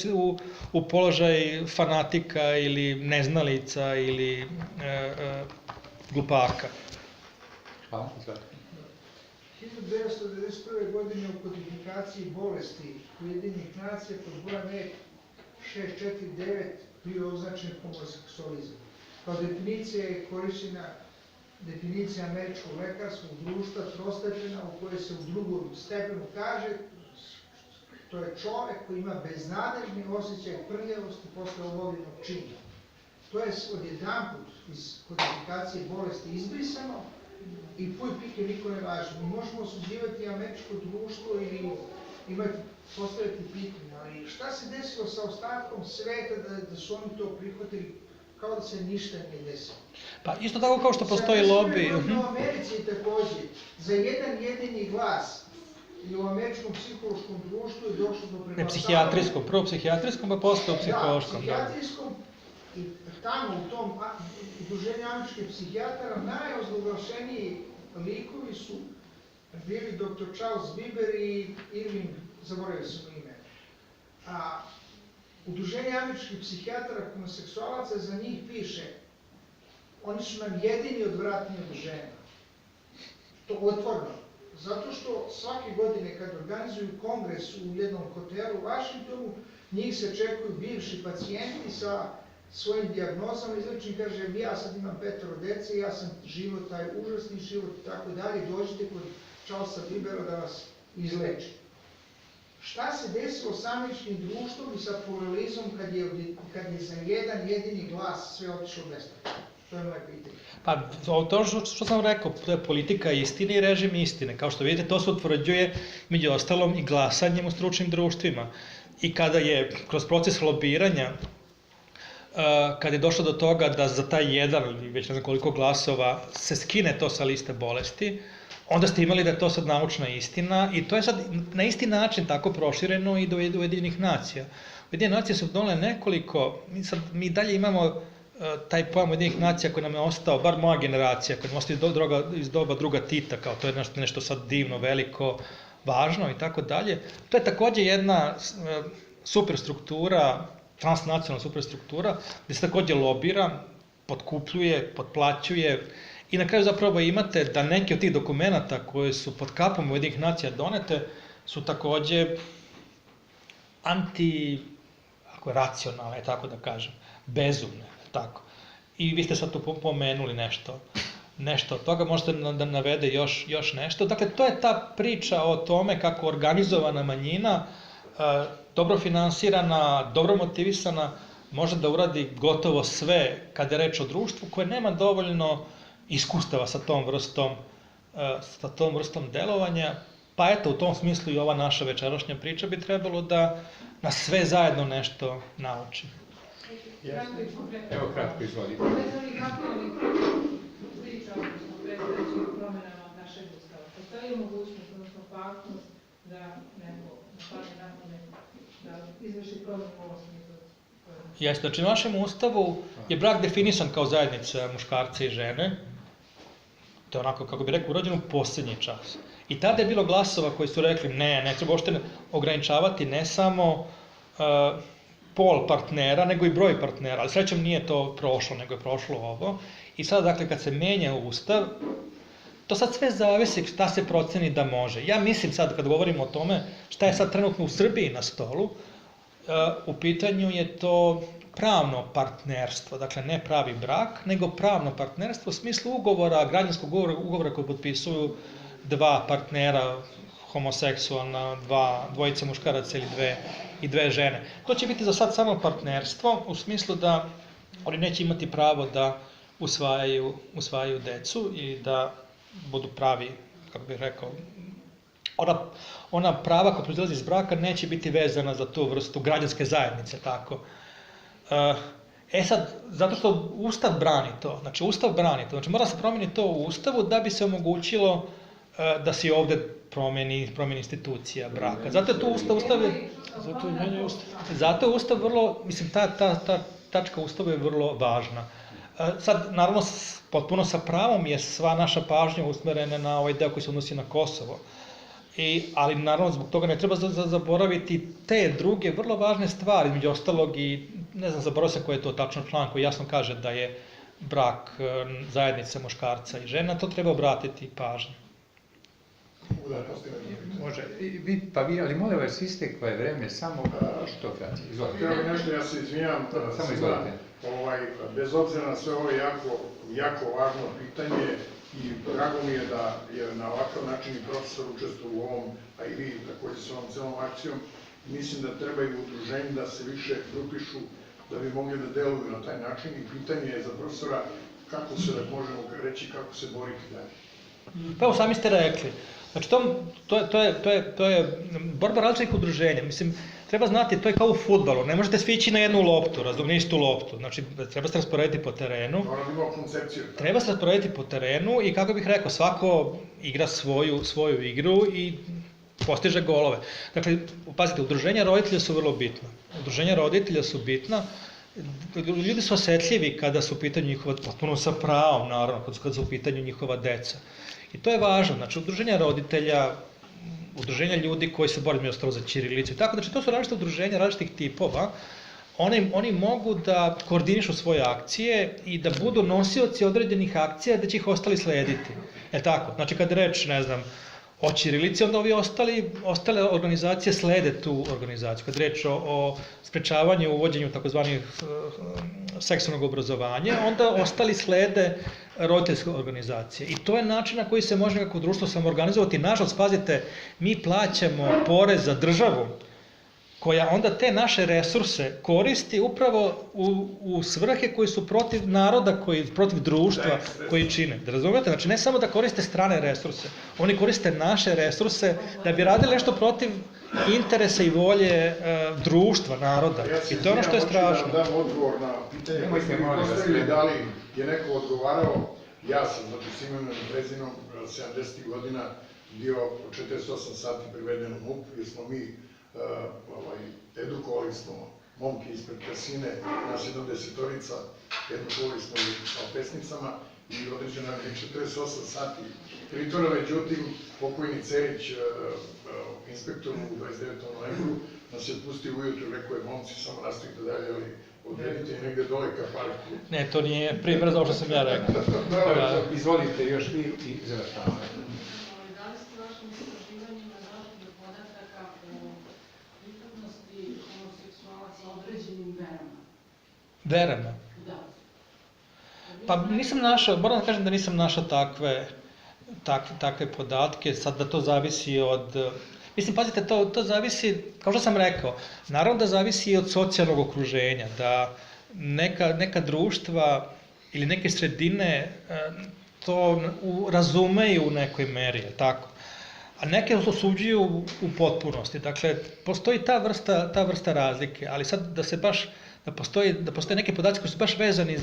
u položaj fanatika ili neznalica ili glupaka. Hvala, izvolite. 1991. godine u kodifikaciji bolesti Ujedinjenih nacija pod brojem E649 bio označen homoseksualizam. Kao definicija je korišćena definicija američkog lekarskog društva trostepena u kojoj se u drugom stepenu kaže to je čovek koji ima beznadežni osjećaj prljavosti posle obavljenog čina. To je odjedanput iz kodifikacije bolesti izbrisano i puj pike niko ne važi. Mi možemo osuđivati američko društvo ili postaviti pitanje, ali šta se desilo sa ostatkom sveta da su oni to prihvatili kao da se ništa nije desilo? Pa isto tako kao što postoji lobby. U Americi takođe, za jedan jedini glas i u američkom psihološkom društvu je došlo do preglasavanja. Ne, psihijatrijskom, prvo psihijatrijskom, pa posle psihološkom. Da, psihijatrijskom i tamo u tom udruženju američkih psihijatara najozloglašeniji likovi su bili dr. Charles Biber i Irving, zaboravio sam ime. Udruženje američkih psihijatara homoseksualaca za njih piše oni su nam jedini odvratni od žena. To otvorno. Zato što svake godine kad organizuju kongres u jednom hotelu u Vašingtonu, njih se čekuju bivši pacijenti svojim dijagnozama izlečim, kažem ja sad imam 5 dece, ja sam život, taj užasni život i tako dalje, dođite kod Charlesa Bibera da vas izleči. Šta se desilo s američkim društvom i sa pluralizmom kad je za jedan jedini glas sve otišlo besplatno? To je moje pitanje. Pa to što sam rekao, to je politika istine i režim istine. Kao što vidite, to se utvrđuje među ostalom i glasanjem u stručnim društvima. I kada je kroz proces lobiranja, kada je došlo do toga da za taj jedan ili već ne znam koliko glasova se skine to sa liste bolesti, onda ste imali da je to sad naučna istina i to je sad na isti način tako prošireno i do Ujedinjenih nacija. Ujedinjene nacije su donele nekoliko, mi dalje imamo taj pojam Ujedinjenih nacija koji nam je ostao, bar moja generacija, koji nam je ostao iz doba druga Tita, kao to je nešto sad divno, veliko, važno i tako dalje. To je takođe jedna superstruktura, transnacionalna superstruktura, gde se takođe lobira, potkupljuje, potplaćuje i na kraju zapravo imate da neki od tih dokumenata koje su pod kapom Ujedinjenih nacija donete su takođe racionalne, tako da kažem, bezumne, tako. I vi ste sad tu pomenuli nešto od toga, možete da navede još nešto. Dakle, to je ta priča o tome kako organizovana manjina, dobro finansirana, dobro motivisana, može da uradi gotovo sve kada je reč o društvu koje nema dovoljno iskustava sa tom vrstom delovanja. Pa eto, u tom smislu i ova naša večerašnja priča bi trebalo da nas sve zajedno nešto nauči. Evo kratko, izvolite. Vezani kako li priča, odnosno predstavljaći o promenama našeg ustava. Postoji mogućnost, odnosno opasnost da neko napadne nakon da izvrši promenu u osnovi. Jeste, znači u našem ustavu je brak definisan kao zajednica muškarca i žene. To je onako, kako bi rekao, urađeno u posljednji čas. I tada je bilo glasova koji su rekli ne treba uopšte ograničavati ne samo pol partnera, nego i broj partnera. Ali srećom nije to prošlo, nego je prošlo ovo. I sada, dakle, kad se menja ustav, to sad sve zavisi šta se proceni da može. Ja mislim sad, kad govorimo o tome šta je sad trenutno u Srbiji na stolu, u pitanju je to pravno partnerstvo, dakle ne pravi brak, nego pravno partnerstvo u smislu ugovora, građanskog ugovora koji potpisuju dva partnera homoseksualna, dvojice muškaraca ili dve žene. To će biti za sad samo partnerstvo u smislu da oni neće imati pravo da usvajaju decu i da budu pravi, kako bih rekao, ona prava koja proizilazi iz braka neće biti vezana za tu vrstu građanske zajednice, tako. Sad, zato što Ustav brani to, znači mora se promeniti to u Ustavu da bi se omogućilo da se ovde promeni institucija braka. Zato je tu Zato je Ustav vrlo, mislim, ta tačka Ustava je vrlo važna. Sad, naravno, potpuno sa pravom je sva naša pažnja usmerena na ovaj deo koji se odnosi na Kosovo. Ali naravno zbog toga ne treba zaboraviti te druge vrlo važne stvari, među ostalog i ne znam, zaboravio sam koji je to tačno član koji jasno kaže da je brak zajednice muškarca i žena, to treba obratiti pažnju. Može, ali molim vas, isteklo je vreme, samo što kraće. Izvolite. Htio bih nešto, ja se izvinjam, samo izvolite. Bez obzira na sve ovo jako važno pitanje i drago mi je da je na ovakav način i profesor učestvovao u ovom, a i vi takođe sa ovom celom akcijom, mislim da treba i u udruženju da se više grupišu da bi mogli da deluju na taj način i pitanje je za profesora kako se, da možemo reći, kako se boriti dalje. Pa evo, sami ste rekli. Znači, to je borba različitih udruženja. Mislim, treba znati, to je kao u fudbalu. Ne možete svi ići na jednu loptu, na istu loptu. Znači, treba se rasporediti po terenu. Treba se rasporediti po terenu i, kako bih rekao, svako igra svoju igru i postiže golove. Dakle, pazite, udruženja roditelja su vrlo bitna. Udruženja roditelja su bitna. Ljudi su osetljivi kada su u pitanju njihova, potpuno sa pravom, naravno, kada su u pitanju njihova deca. I to je važno, znači udruženja roditelja, udruženja ljudi koji se bore među za ćirilicu i tako, znači to su različite udruženja, različitih tipova, oni mogu da koordinišu svoje akcije i da budu nosioci određenih akcija da će ih ostali slediti. Tako, znači kad reč, ne znam, o ćirilici, onda ovi ostale organizacije slede tu organizaciju. Kad reč o sprečavanju i uvođenju takozvanih seksualnog obrazovanja, onda ostali slede roditeljske organizacije. I to je način na koji se može nekako društvo samoorganizovati. Nažalost, pazite, mi plaćamo porez za državu, koja onda te naše resurse koristi upravo u svrhe koji su protiv naroda, protiv društva koji čine. Da razumete? Znači, ne samo da koriste strane resurse, oni koriste naše resurse da bi radili nešto protiv interesa i volje društva, naroda. I to je ono što je strašno. Ja dam odgovor na pitanje koje ste mi postavili, da li je neko odgovarao. Ja sam, znači, s imenom i prezimenom 70. godina bio 48 sati priveden u MUP, jer smo mi edukovali smo momke ispred Kasine, nas 70-orica, edukovali smo ih sa pesnicama i određeno je 48 sati pritvora, međutim, pokojni Cerić, inspektor u 29. novembru, nas je pustio ujutru, rekao je, momci, samo nastavite dalje, ali odredite i negde dole ka parku. Ne, to nije primjer za ovo što sam ja rekao. Izvolite još vi i završavamo. Da li ste vašim istraživanjima došli do podataka o pripadnosti homoseksualaca određenim verama? Verama? Da. Pa nisam našao, moram da kažem da nisam našao takve podatke, sad da to zavisi od... Mislim, pazite, to zavisi, kao što sam rekao, naravno da zavisi i od socijalnog okruženja, da neka društva ili neke sredine to razumeju u nekoj meri, je tako? A neke osuđuju u potpunosti. Dakle, postoji ta vrsta razlike, ali sad da postoje neke podaci koji su baš vezani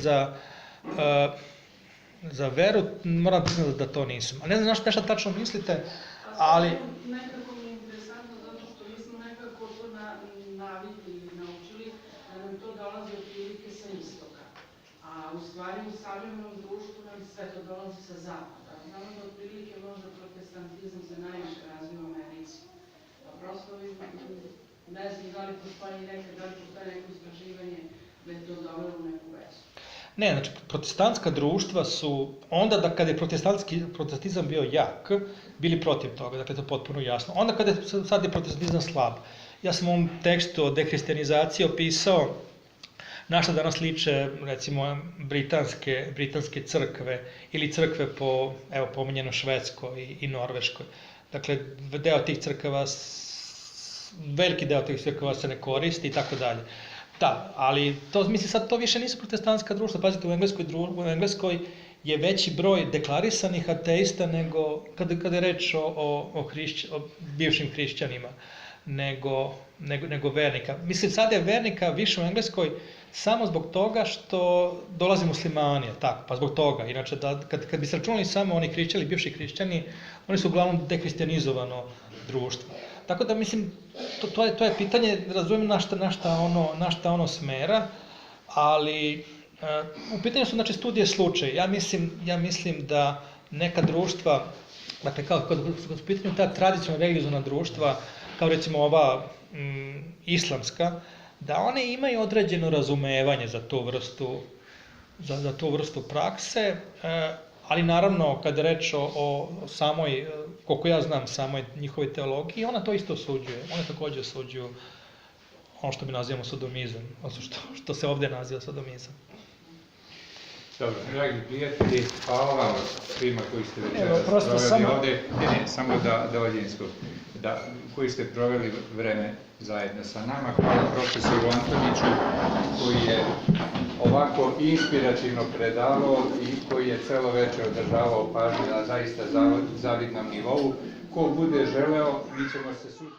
za veru, moram priznati da to nisam. A ne znam nešto tačno mislite, ali... Nekako mi je interesantno zato što mi smo nekako to navikli i naučili da nam to dolazi otprilike sa istoka. A u stvari u savremenom društvu nam sve to dolazi sa zapada. Znamo da otprilike možda protestantizam se najviše razvija u Americi. Pa prosto ne znam da li postoji neko istraživanje da je to dovelo u neku vezu. Ne, znači, protestantska društva su, onda kad je protestantizam bio jak, bili protiv toga, dakle, to je potpuno jasno. Onda kad je sad je protestantizam slab. Ja sam u ovom tekstu o dehrišćanizaciji opisao na što danas liče, recimo, britanske crkve ili crkve po, evo, pominjeno Švedskoj i Norveškoj. Dakle, veliki deo tih crkava se ne koristi i tako dalje. Da, ali to više nisu protestantska društva. Pazite, u Engleskoj je veći broj deklarisanih ateista nego, kada je reč o bivšim hrišćanima, nego vernika. Mislim, sad je vernika više u Engleskoj samo zbog toga što dolaze muslimani, tako, pa zbog toga. Inače, kad bi se računali samo oni hrišćani, bivši hrišćani, oni su uglavnom dehrišćanizovano društvo. Tako da, mislim, to je pitanje, razumijem na šta ono smera, ali u pitanju su, znači, studije slučaja. Ja mislim da neka društva, dakle, kao kad su u pitanju ta tradicionalna religijna društva, kao recimo ova islamska, da one imaju određeno razumevanje za tu vrstu prakse, ali naravno, kada je reč o samoj, koliko ja znam, samoj njihovoj teologiji, ona to isto osuđuje. One također osuđuju ono što mi nazivamo sodomizam, odnosno što se ovdje naziva sodomizam. Dobro, dragi prijatelji, hvala vam svima koji ste večeras proveli ovdje, samo da Oljinskog, koji ste proveli vreme zajedno sa nama. Hvala profesoru Antoniću koji je ovako inspirativno predavao i koji je celo večer održavao pažnju na zaista zavidnom nivou. Ko bude želeo, mi ćemo se sutra